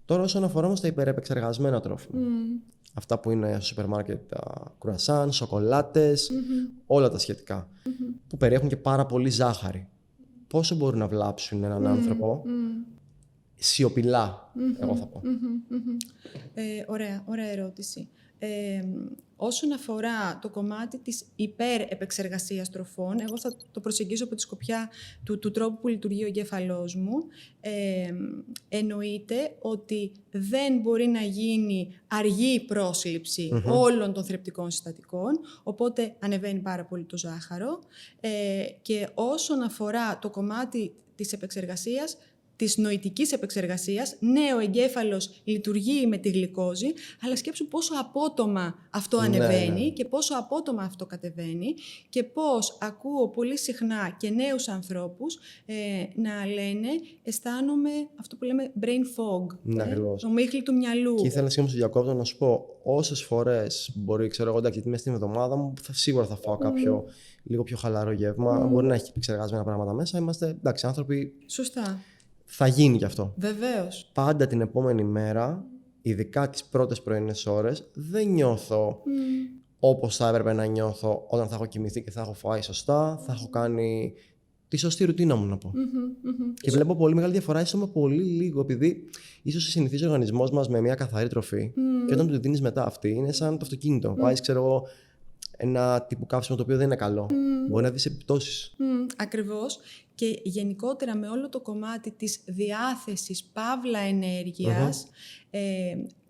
Τώρα, όσον αφορά όμως τα υπερεπεξεργασμένα τρόφιμα, αυτά που είναι στο σούπερ μάρκετ, τα κρουασάν, σοκολάτες, όλα τα σχετικά, που περιέχουν και πάρα πολύ ζάχαρη, πόσο μπορούν να βλάψουν έναν άνθρωπο σιωπηλά, εγώ θα πω. Ωραία ερώτηση. Όσον αφορά το κομμάτι της υπερεπεξεργασίας τροφών, εγώ θα το προσεγγίσω από τη σκοπιά του τρόπου που λειτουργεί ο εγκέφαλός μου. Εννοείται ότι δεν μπορεί να γίνει αργή πρόσληψη όλων των θρεπτικών συστατικών, οπότε ανεβαίνει πάρα πολύ το ζάχαρο. Και όσον αφορά το κομμάτι της επεξεργασίας, της νοητικής επεξεργασίας, ναι, ο εγκέφαλος λειτουργεί με τη γλυκόζη, αλλά σκέψου πόσο απότομα αυτό ανεβαίνει και πόσο απότομα αυτό κατεβαίνει και πώς ακούω πολύ συχνά και νέους ανθρώπους να λένε αισθάνομαι αυτό που λέμε brain fog, το μίχλι του μυαλού. Και ήθελα σήμερα στο διακόπτω να σου πω όσες φορές μπορεί, ξέρω εγώ, εντάξει, γιατί μέσα στην εβδομάδα μου σίγουρα θα φάω κάποιο λίγο πιο χαλαρό γεύμα, μπορεί να έχει επεξεργασμένα πράγματα μέσα, είμαστε εντάξει, άνθρωποι. Σωστά. Θα γίνει κι αυτό. Βεβαίως. Πάντα την επόμενη μέρα, ειδικά τις πρώτες πρωινές ώρες, δεν νιώθω όπως θα έπρεπε να νιώθω όταν θα έχω κοιμηθεί και θα έχω φάει σωστά, θα έχω κάνει τη σωστή ρουτίνα μου, να πω. Και βλέπω πολύ μεγάλη διαφορά, ίσως με πολύ λίγο, επειδή ίσως συνηθίζει ο οργανισμός μας με μια καθαρή τροφή και όταν του τη δίνεις μετά αυτή, είναι σαν το αυτοκίνητο. Βάζεις, ξέρω εγώ, ένα τύπου καύσιμο το οποίο δεν είναι καλό. Μπορεί να δεις επιπτώσεις. Ακριβώς. Και γενικότερα με όλο το κομμάτι της διάθεσης παύλα ενέργειας,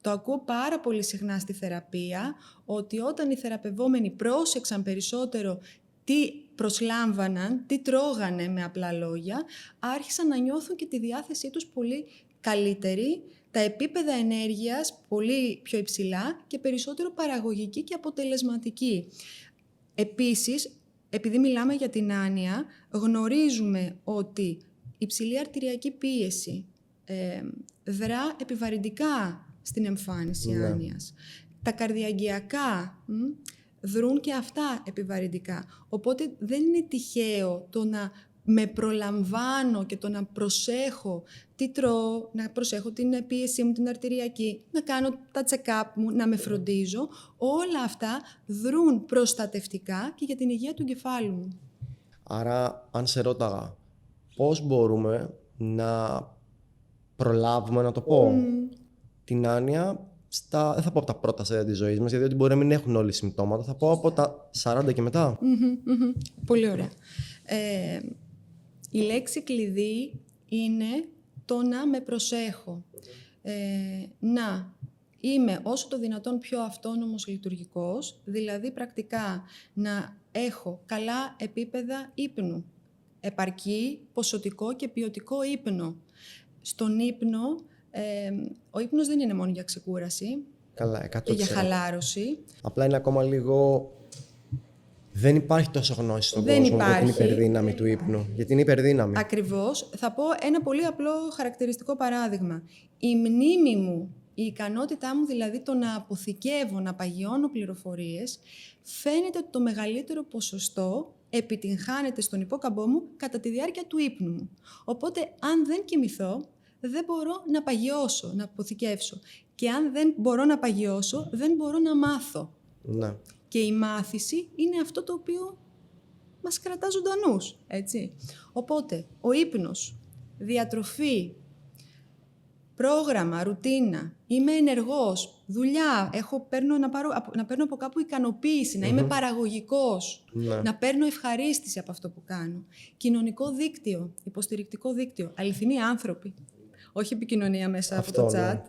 το ακούω πάρα πολύ συχνά στη θεραπεία, ότι όταν οι θεραπευόμενοι πρόσεξαν περισσότερο τι προσλάμβαναν, τι τρώγανε με απλά λόγια, άρχισαν να νιώθουν και τη διάθεσή τους πολύ καλύτερη, τα επίπεδα ενέργειας πολύ πιο υψηλά και περισσότερο παραγωγική και αποτελεσματική. Επίσης, επειδή μιλάμε για την άνοια, γνωρίζουμε ότι η υψηλή αρτηριακή πίεση δρά επιβαρυντικά στην εμφάνιση άνοιας. Τα καρδιαγγειακά δρούν και αυτά επιβαρυντικά. Οπότε δεν είναι τυχαίο το να με προλαμβάνω και το να προσέχω τι τρώω, να προσέχω την πίεσή μου, την αρτηριακή, να κάνω τα check-up μου, να με φροντίζω. Όλα αυτά δρούν προστατευτικά και για την υγεία του εγκεφάλου μου. Άρα, αν σε ρώταγα, πώς μπορούμε να προλάβουμε, να το πω, την άνοια δεν θα πω από τα πρώτα στάδια της ζωής μας, γιατί μπορεί να μην έχουν όλοι συμπτώματα, θα πω από τα 40 και μετά. Πολύ ωραία. Η λέξη κλειδί είναι το να με προσέχω. Να είμαι όσο το δυνατόν πιο αυτόνομος λειτουργικός, δηλαδή πρακτικά να έχω καλά επίπεδα ύπνου, επαρκή, ποσοτικό και ποιοτικό ύπνο. Στον ύπνο, ο ύπνος δεν είναι μόνο για ξεκούραση, Καλά, 100%. και για χαλάρωση. Απλά είναι ακόμα λίγο... Δεν υπάρχει τόσο γνώση στον κόσμο για την υπερδύναμη του ύπνου. Γιατί είναι υπερδύναμη. Ακριβώς. Θα πω ένα πολύ απλό χαρακτηριστικό παράδειγμα. Η μνήμη μου, η ικανότητά μου δηλαδή το να αποθηκεύω, να παγιώνω πληροφορίες, φαίνεται ότι το μεγαλύτερο ποσοστό επιτυγχάνεται στον υπόκαμπό μου κατά τη διάρκεια του ύπνου μου. Οπότε, αν δεν κοιμηθώ, δεν μπορώ να παγιώσω, να αποθηκεύσω. Και αν δεν μπορώ να παγιώσω, δεν μπορώ να μάθω. Ναι. Και η μάθηση είναι αυτό το οποίο μας κρατά ζωντανούς, έτσι. Οπότε, ο ύπνος, διατροφή, πρόγραμμα, ρουτίνα, είμαι ενεργός, δουλειά, παίρνω από κάπου ικανοποίηση, να είμαι παραγωγικός, να παίρνω ευχαρίστηση από αυτό που κάνω. Κοινωνικό δίκτυο, υποστηρικτικό δίκτυο, αληθινοί άνθρωποι. Όχι επικοινωνία μέσα από το chat.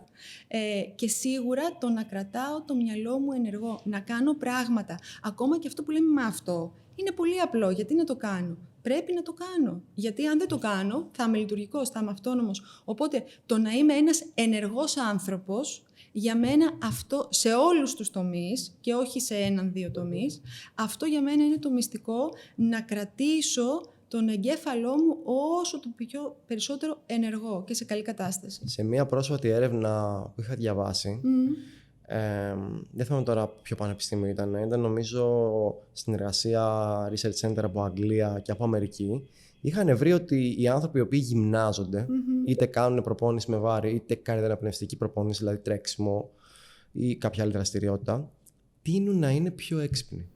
Και σίγουρα το να κρατάω το μυαλό μου ενεργό, να κάνω πράγματα. Ακόμα και αυτό που λέμε με αυτό, είναι πολύ απλό. Γιατί να το κάνω? Πρέπει να το κάνω. Γιατί αν δεν το κάνω, θα είμαι λειτουργικός, θα είμαι αυτόνομος. Οπότε το να είμαι ένας ενεργός άνθρωπος, για μένα αυτό σε όλους τους τομείς και όχι σε έναν-δύο τομείς, αυτό για μένα είναι το μυστικό, να κρατήσω τον εγκέφαλό μου όσο το περισσότερο ενεργό και σε καλή κατάσταση. Σε μια πρόσφατη έρευνα που είχα διαβάσει, δεν θυμάμαι τώρα ποιο πανεπιστήμιο ήταν νομίζω συνεργασία Research Center από Αγγλία και από Αμερική, είχαν βρει ότι οι άνθρωποι οι οποίοι γυμνάζονται, είτε κάνουν προπόνηση με βάρη, είτε κάνουν αναπνευστική προπόνηση, δηλαδή τρέξιμο ή κάποια άλλη δραστηριότητα, τείνουν να είναι πιο έξυπνοι.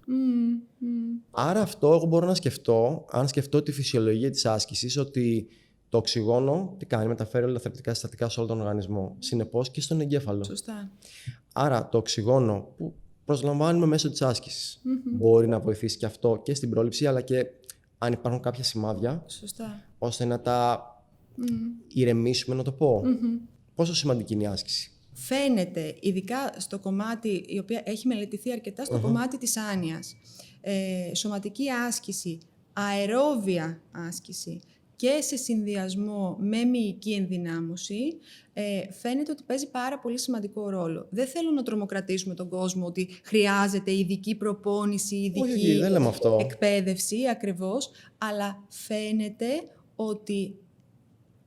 Άρα αυτό εγώ μπορώ να σκεφτώ, αν σκεφτώ τη φυσιολογία της άσκησης, ότι το οξυγόνο τι κάνει, μεταφέρει όλα τα θρεπτικά συστατικά σε όλο τον οργανισμό. Συνεπώς και στον εγκέφαλο. Σωστά. Άρα το οξυγόνο που προσλαμβάνουμε μέσω της άσκησης μπορεί να βοηθήσει και αυτό και στην πρόληψη, αλλά και αν υπάρχουν κάποια σημάδια, σωστά, ώστε να τα ηρεμήσουμε, να το πω. Πόσο σημαντική είναι η άσκηση? Φαίνεται, ειδικά στο κομμάτι, η οποία έχει μελετηθεί αρκετά στο κομμάτι της άνοιας, σωματική άσκηση, αερόβια άσκηση και σε συνδυασμό με μυϊκή ενδυνάμωση, φαίνεται ότι παίζει πάρα πολύ σημαντικό ρόλο. Δεν θέλω να τρομοκρατήσουμε τον κόσμο ότι χρειάζεται ειδική προπόνηση, ειδική εκπαίδευση, ακριβώς, αλλά φαίνεται ότι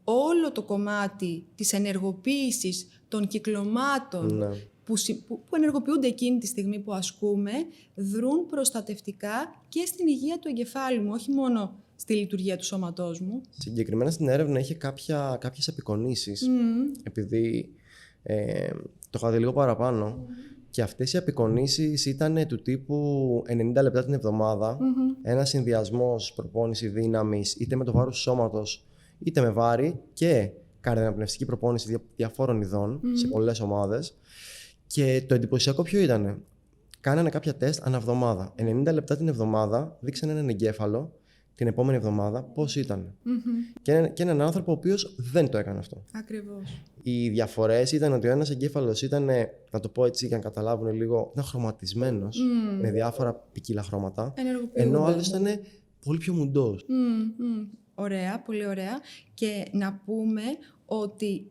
όλο το κομμάτι της ενεργοποίησης των κυκλωμάτων που ενεργοποιούνται εκείνη τη στιγμή που ασκούμε, δρούν προστατευτικά και στην υγεία του εγκεφάλου μου, όχι μόνο στη λειτουργία του σώματός μου. Συγκεκριμένα στην έρευνα είχε κάποιες απεικονίσεις, επειδή το είχα δει λίγο παραπάνω Και αυτές οι απεικονίσεις ήταν του τύπου 90 λεπτά την εβδομάδα, ένας συνδυασμός προπόνηση δύναμης, είτε με το βάρος του σώματος, είτε με βάρη και καρδιοπνευστική προπόνηση διαφόρων ειδών σε πολλές ομάδες. Και το εντυπωσιακό ποιο ήταν? Κάνανε κάποια τεστ ανά εβδομάδα. 90 λεπτά την εβδομάδα δείξανε έναν εγκέφαλο την επόμενη εβδομάδα πώς ήταν. Και έναν άνθρωπο ο οποίος δεν το έκανε αυτό. Ακριβώς. Οι διαφορές ήταν ότι ο ένας εγκέφαλος ήταν, να το πω έτσι για να καταλάβουν λίγο, ήταν χρωματισμένος με διάφορα ποικίλα χρώματα, ενώ ο άλλος ήταν πολύ πιο μουντός. Ωραία, πολύ ωραία. Και να πούμε ότι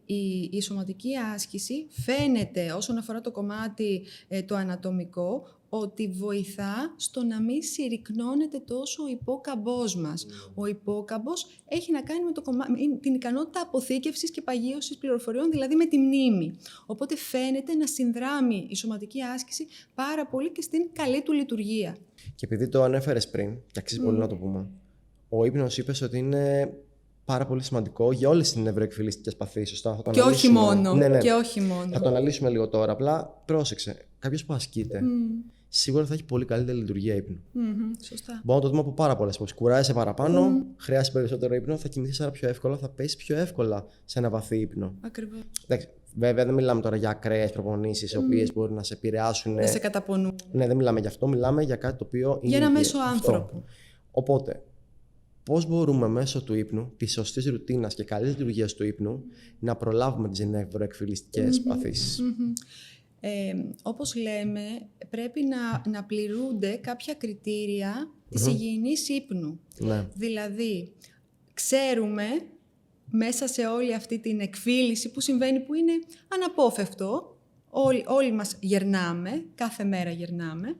η σωματική άσκηση φαίνεται όσον αφορά το κομμάτι το ανατομικό, ότι βοηθά στο να μην συρρυκνώνεται τόσο ο υπόκαμπός μας. Ο υπόκαμπος έχει να κάνει με την ικανότητα αποθήκευσης και παγίωσης πληροφοριών, δηλαδή με τη μνήμη. Οπότε φαίνεται να συνδράμει η σωματική άσκηση πάρα πολύ και στην καλή του λειτουργία. Και επειδή το ανέφερες πριν, και αξίζει πολύ να το πούμε, ο ύπνος είπες ότι είναι πάρα πολύ σημαντικό για όλες τις νευροεκφυλιστικές παθήσεις, σωστά? Και όχι μόνο. Ναι. Και όχι μόνο. Θα το αναλύσουμε λίγο τώρα. Απλά πρόσεξε. Κάποιος που ασκείται, σίγουρα θα έχει πολύ καλύτερη λειτουργία ύπνου. Σωστά. Μπορούμε να το δούμε από πάρα πολλές απόψεις. Κουράζεσαι παραπάνω, χρειάζεσαι περισσότερο ύπνο, θα κοιμηθείς άρα πιο εύκολα, θα πέσεις πιο εύκολα σε ένα βαθύ ύπνο. Ακριβώς. Εντάξει, βέβαια δεν μιλάμε τώρα για ακραίες προπονήσεις, οι οποίες μπορεί να σε επηρεάσουν. Να σε καταπονούν. Ναι, δεν μιλάμε για αυτό. Μιλάμε για κάτι το οποίο είναι. Για ένα μέσο άνθρωπο. Οπότε, πώς μπορούμε μέσω του ύπνου, της σωστής ρουτίνας και καλής λειτουργίας του ύπνου, να προλάβουμε τις νευροεκφυλιστικές παθήσεις? Όπως λέμε, πρέπει να πληρούνται κάποια κριτήρια της υγιεινής ύπνου. Ναι. Δηλαδή, ξέρουμε μέσα σε όλη αυτή την εκφύληση που συμβαίνει, που είναι αναπόφευκτο, όλοι μας γερνάμε, κάθε μέρα γερνάμε,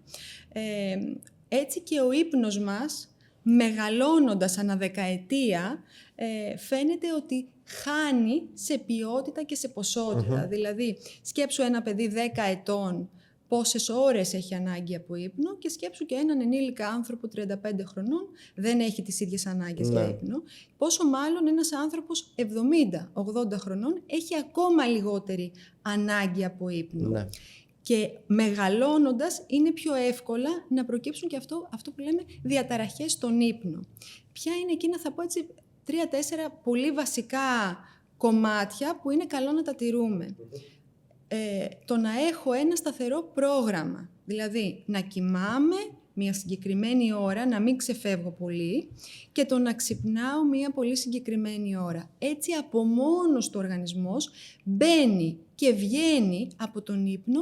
έτσι και ο ύπνος μας, μεγαλώνοντας ανά δεκαετία, φαίνεται ότι χάνει σε ποιότητα και σε ποσότητα. Δηλαδή, σκέψου ένα παιδί 10 ετών πόσες ώρες έχει ανάγκη από ύπνο και σκέψου και έναν ενήλικα άνθρωπο 35 χρονών δεν έχει τις ίδιες ανάγκες για ύπνο. Πόσο μάλλον ένας άνθρωπος 70-80 χρονών έχει ακόμα λιγότερη ανάγκη από ύπνο. Ναι. Και μεγαλώνοντας είναι πιο εύκολα να προκύψουν και αυτό που λέμε διαταραχές στον ύπνο. Ποια είναι εκείνα, θα πω έτσι, 3-4 πολύ βασικά κομμάτια που είναι καλό να τα τηρούμε. Το να έχω ένα σταθερό πρόγραμμα, δηλαδή να κοιμάμαι μια συγκεκριμένη ώρα, να μην ξεφεύγω πολύ και το να ξυπνάω μια πολύ συγκεκριμένη ώρα. Έτσι από μόνος του οργανισμός μπαίνει και βγαίνει από τον ύπνο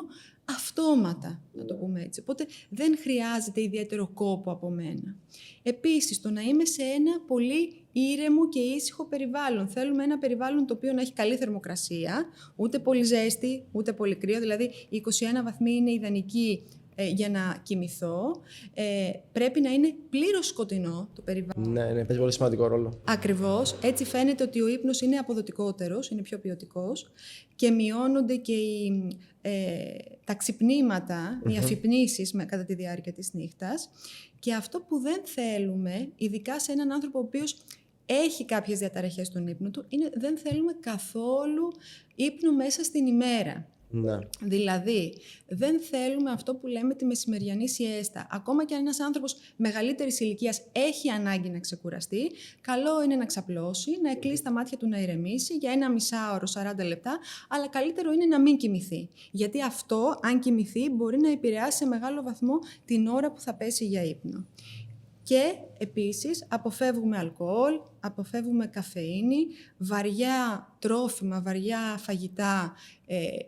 αυτόματα, να το πούμε έτσι. Οπότε δεν χρειάζεται ιδιαίτερο κόπο από μένα. Επίσης, το να είμαι σε ένα πολύ ήρεμο και ήσυχο περιβάλλον. Θέλουμε ένα περιβάλλον το οποίο να έχει καλή θερμοκρασία, ούτε πολύ ζέστη, ούτε πολύ κρύο. Δηλαδή, οι 21 βαθμοί είναι ιδανικοί για να κοιμηθώ. Πρέπει να είναι πλήρως σκοτεινό το περιβάλλον. Ναι, παίζει πολύ σημαντικό ρόλο. Ακριβώς. Έτσι φαίνεται ότι ο ύπνος είναι αποδοτικότερος, είναι πιο ποιοτικός και μειώνονται και τα ξυπνήματα, οι αφυπνήσεις κατά τη διάρκεια της νύχτας. Και αυτό που δεν θέλουμε, ειδικά σε έναν άνθρωπο ο οποίος έχει κάποιες διαταραχές στον ύπνο του, είναι δεν θέλουμε καθόλου ύπνο μέσα στην ημέρα. Ναι. Δηλαδή, δεν θέλουμε αυτό που λέμε τη μεσημεριανή σιέστα. Ακόμα και αν ένας άνθρωπος μεγαλύτερης ηλικίας έχει ανάγκη να ξεκουραστεί, καλό είναι να ξαπλώσει, να κλείσει τα μάτια του, να ηρεμήσει για ένα μισάωρο, 40 λεπτά, αλλά καλύτερο είναι να μην κοιμηθεί. Γιατί αυτό, αν κοιμηθεί, μπορεί να επηρεάσει σε μεγάλο βαθμό την ώρα που θα πέσει για ύπνο. Και επίσης αποφεύγουμε αλκοόλ, αποφεύγουμε καφεΐνη, βαριά τρόφιμα, βαριά φαγητά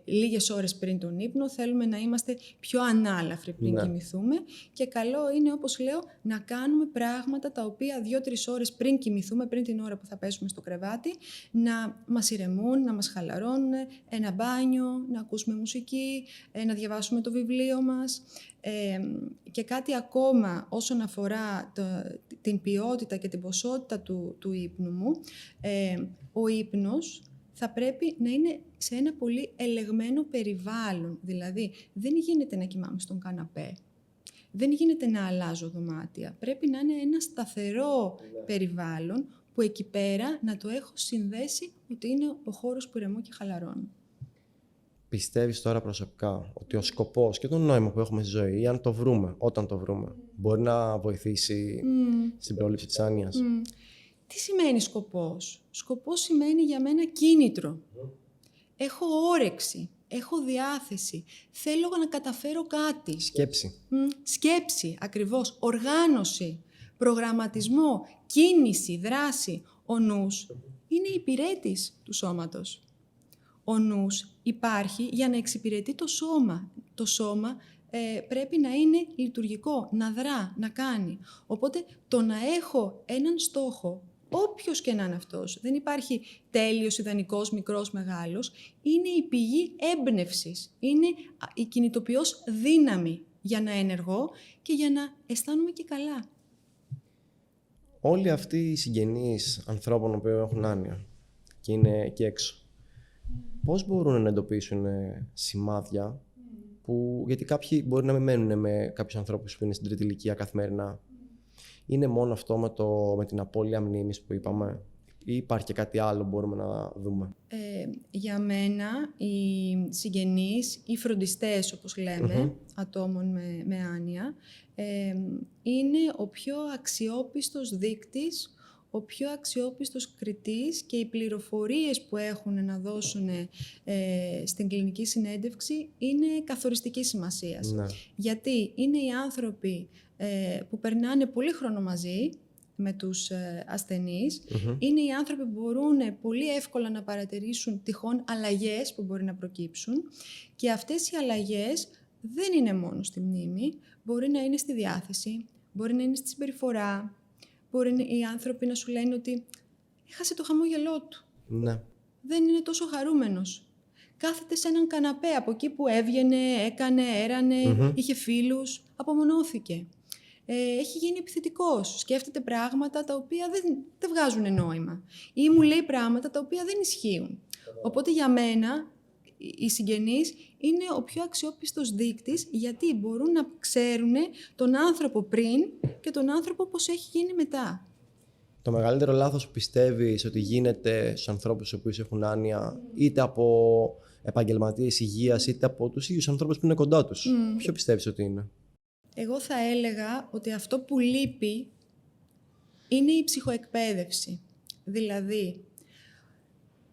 λίγες ώρες πριν τον ύπνο. Θέλουμε να είμαστε πιο ανάλαφροι πριν κοιμηθούμε και καλό είναι, όπως λέω, να κάνουμε πράγματα τα οποία 2-3 ώρες πριν κοιμηθούμε, πριν την ώρα που θα πέσουμε στο κρεβάτι, να μας ηρεμούν, να μας χαλαρώνουν, ένα μπάνιο, να ακούσουμε μουσική, να διαβάσουμε το βιβλίο μας. Και κάτι ακόμα όσον αφορά την ποιότητα και την ποσότητα του ύπνου μου, ο ύπνος θα πρέπει να είναι σε ένα πολύ ελεγμένο περιβάλλον. Δηλαδή, δεν γίνεται να κοιμάμαι στον καναπέ. Δεν γίνεται να αλλάζω δωμάτια. Πρέπει να είναι ένα σταθερό περιβάλλον που εκεί πέρα να το έχω συνδέσει ότι είναι ο χώρος που ηρεμώ και χαλαρώνω. Πιστεύεις τώρα προσωπικά ότι ο σκοπός και το νόημα που έχουμε στη ζωή, ή αν το βρούμε, όταν το βρούμε, μπορεί να βοηθήσει στην πρόληψη της άνοιας? Τι σημαίνει σκοπός? Σκοπός σημαίνει για μένα κίνητρο. Έχω όρεξη, έχω διάθεση, θέλω να καταφέρω κάτι. Σκέψη. Σκέψη, ακριβώς, οργάνωση, προγραμματισμό, κίνηση, δράση. Ο νους είναι υπηρέτης του σώματος. Ο νους υπάρχει για να εξυπηρετεί το σώμα. Το σώμα πρέπει να είναι λειτουργικό, να δρά, να κάνει. Οπότε το να έχω έναν στόχο, όποιος και να είναι αυτός, δεν υπάρχει τέλειος, ιδανικός, μικρός, μεγάλος, είναι η πηγή έμπνευσης, είναι η κινητοποιώς δύναμη για να ενεργώ και για να αισθάνομαι και καλά. Όλοι αυτοί οι συγγενείς ανθρώπων που έχουν άνοια και είναι εκεί έξω, πώς μπορούν να εντοπίσουν σημάδια που, γιατί κάποιοι μπορεί να μην μένουν με κάποιους ανθρώπους που είναι στην τρίτη ηλικία καθημερινά. Είναι μόνο αυτό με την απώλεια μνήμης που είπαμε, ή υπάρχει και κάτι άλλο που μπορούμε να δούμε? Για μένα, οι συγγενείς, οι φροντιστές, όπως λέμε, ατόμων με άνοια, είναι ο πιο αξιόπιστος δείκτης, ο πιο αξιόπιστος κριτής, και οι πληροφορίες που έχουν να δώσουν στην κλινική συνέντευξη είναι καθοριστικής σημασίας. Ναι. Γιατί είναι οι άνθρωποι που περνάνε πολύ χρόνο μαζί με τους ασθενείς, είναι οι άνθρωποι που μπορούν πολύ εύκολα να παρατηρήσουν τυχόν αλλαγές που μπορεί να προκύψουν, και αυτές οι αλλαγές δεν είναι μόνο στη μνήμη, μπορεί να είναι στη διάθεση, μπορεί να είναι στη συμπεριφορά, μπορεί οι άνθρωποι να σου λένε ότι έχασε το χαμόγελό του, Ναι. δεν είναι τόσο χαρούμενος. Κάθεται σε έναν καναπέ, από εκεί που έβγαινε, έκανε, έρανε, είχε φίλους, απομονώθηκε. Έχει γίνει επιθετικός, σκέφτεται πράγματα τα οποία δεν βγάζουν νόημα, ή μου λέει πράγματα τα οποία δεν ισχύουν. Οπότε για μένα οι συγγενείς είναι ο πιο αξιόπιστος δείκτης, γιατί μπορούν να ξέρουν τον άνθρωπο πριν και τον άνθρωπο πώς έχει γίνει μετά. Το μεγαλύτερο λάθος που πιστεύεις ότι γίνεται στους ανθρώπους που έχουν άνοια, είτε από επαγγελματίες υγείας, είτε από τους ίδιους ανθρώπους που είναι κοντά τους, ποιο πιστεύεις ότι είναι? Εγώ θα έλεγα ότι αυτό που λείπει είναι η ψυχοεκπαίδευση. Δηλαδή,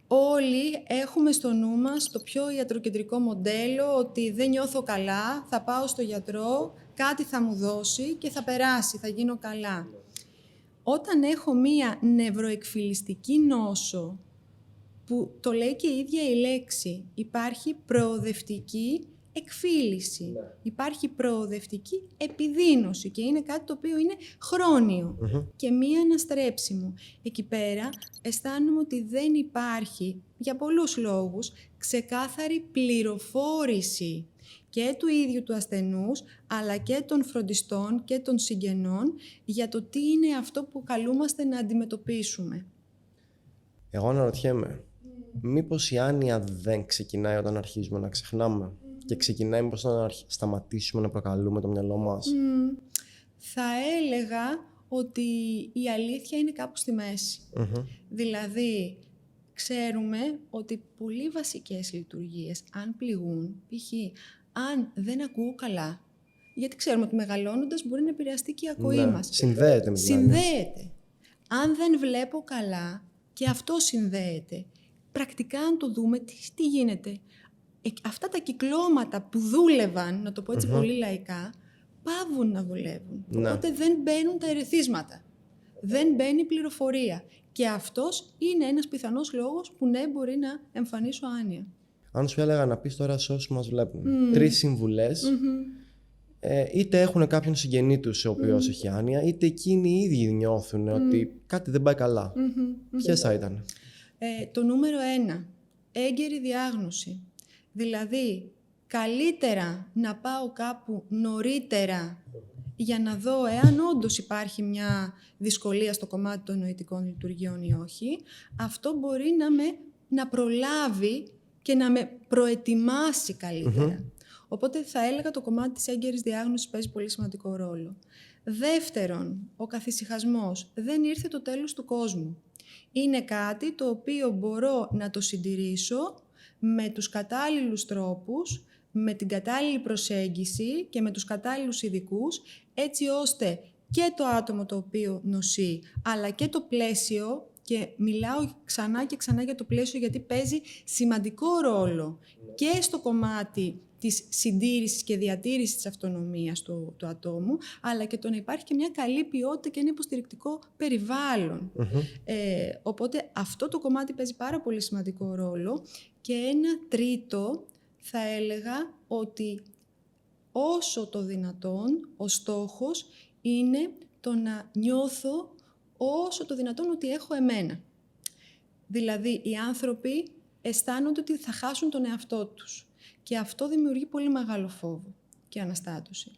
όλοι έχουμε στο νου μας το πιο ιατροκεντρικό μοντέλο, ότι δεν νιώθω καλά, θα πάω στο γιατρό, κάτι θα μου δώσει και θα περάσει, θα γίνω καλά. Όταν έχω μία νευροεκφυλιστική νόσο, που το λέει και η ίδια η λέξη, υπάρχει προοδευτική εκφύλιση, υπάρχει προοδευτική επιδείνωση, και είναι κάτι το οποίο είναι χρόνιο και μία αναστρέψιμο. Εκεί πέρα αισθάνομαι ότι δεν υπάρχει, για πολλούς λόγους, ξεκάθαρη πληροφόρηση και του ίδιου του ασθενούς, αλλά και των φροντιστών και των συγγενών, για το τι είναι αυτό που καλούμαστε να αντιμετωπίσουμε. Εγώ αναρωτιέμαι, μήπως η άνοια δεν ξεκινάει όταν αρχίζουμε να ξεχνάμε, και ξεκινάει μήπως όταν σταματήσουμε να προκαλούμε το μυαλό μας? Θα έλεγα ότι η αλήθεια είναι κάπου στη μέση. Δηλαδή, ξέρουμε ότι πολύ βασικές λειτουργίες, αν πληγούν, π.χ. αν δεν ακούω καλά, γιατί ξέρουμε ότι μεγαλώνοντας μπορεί να επηρεαστεί και η ακοή μας. Συνδέεται με την άνοια. Συνδέεται. Αν δεν βλέπω καλά, και αυτό συνδέεται. Πρακτικά, αν το δούμε, τι γίνεται. Αυτά τα κυκλώματα που δούλευαν, να το πω έτσι πολύ λαϊκά, πάβουν να δουλεύουν. Οπότε δεν μπαίνουν τα ερεθίσματα. Δεν μπαίνει η πληροφορία. Και αυτός είναι ένας πιθανός λόγος που ναι, μπορεί να εμφανίσω άνοια. Αν σου έλεγα να πεις τώρα σε όσους μας βλέπουν 3 συμβουλές, είτε έχουν κάποιον συγγενή τους ο οποίος έχει άνοια, είτε εκείνοι οι ίδιοι νιώθουν ότι κάτι δεν πάει καλά, ποιες θα ήταν? Το νούμερο 1, έγκαιρη διάγνωση. Δηλαδή, καλύτερα να πάω κάπου νωρίτερα για να δω εάν όντως υπάρχει μια δυσκολία στο κομμάτι των νοητικών λειτουργιών ή όχι. Αυτό μπορεί να προλάβει και να με προετοιμάσει καλύτερα. Οπότε θα έλεγα το κομμάτι της έγκαιρης διάγνωσης παίζει πολύ σημαντικό ρόλο. Δεύτερον, ο καθησυχασμός. Δεν ήρθε το τέλος του κόσμου. Είναι κάτι το οποίο μπορώ να το συντηρήσω με τους κατάλληλους τρόπους, με την κατάλληλη προσέγγιση και με τους κατάλληλους ειδικούς, έτσι ώστε και το άτομο το οποίο νοσεί, αλλά και το πλαίσιο, και μιλάω ξανά και ξανά για το πλαίσιο γιατί παίζει σημαντικό ρόλο και στο κομμάτι της συντήρησης και διατήρησης της αυτονομίας του ατόμου, αλλά και το να υπάρχει και μια καλή ποιότητα και ένα υποστηρικτικό περιβάλλον. Οπότε αυτό το κομμάτι παίζει πάρα πολύ σημαντικό ρόλο. Και ένα τρίτο, θα έλεγα ότι όσο το δυνατόν ο στόχος είναι το να νιώθω όσο το δυνατόν ότι έχω εμένα. Δηλαδή, οι άνθρωποι αισθάνονται ότι θα χάσουν τον εαυτό τους. Και αυτό δημιουργεί πολύ μεγάλο φόβο και αναστάτωση.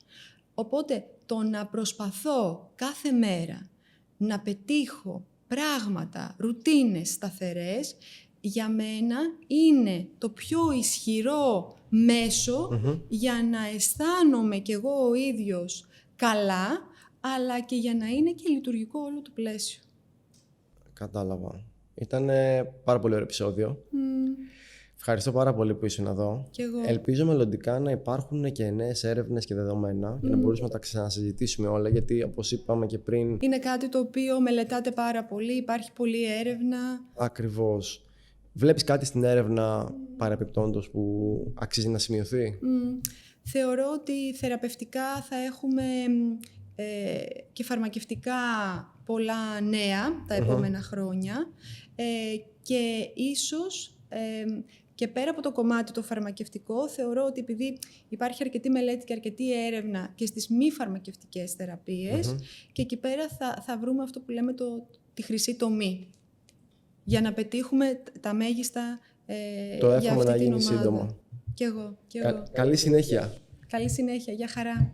Οπότε, το να προσπαθώ κάθε μέρα να πετύχω πράγματα, ρουτίνες σταθερές, για μένα είναι το πιο ισχυρό μέσο για να αισθάνομαι κι εγώ ο ίδιος καλά, αλλά και για να είναι και λειτουργικό όλο το πλαίσιο. Κατάλαβα. Ήταν πάρα πολύ ωραίο επεισόδιο. Ευχαριστώ πάρα πολύ που ήσουν εδώ. Κι εγώ. Ελπίζω μελλοντικά να υπάρχουν και νέες έρευνες και δεδομένα για να μπορούμε να τα ξανασυζητήσουμε όλα, γιατί όπως είπαμε και πριν... Είναι κάτι το οποίο μελετάτε πάρα πολύ, υπάρχει πολλή έρευνα. Ακριβώς. Βλέπεις κάτι στην έρευνα παρεπιπτόντως που αξίζει να σημειωθεί? Θεωρώ ότι θεραπευτικά θα έχουμε και φαρμακευτικά πολλά νέα τα επόμενα χρόνια και ίσως και πέρα από το κομμάτι το φαρμακευτικό, θεωρώ ότι επειδή υπάρχει αρκετή μελέτη και αρκετή έρευνα και στις μη φαρμακευτικές θεραπείες, και εκεί πέρα θα βρούμε αυτό που λέμε τη χρυσή τομή, για να πετύχουμε τα μέγιστα το για αυτή να την γίνει ομάδα. σύντομα. Κι εγώ. Καλή συνέχεια. Καλή συνέχεια. Γεια χαρά.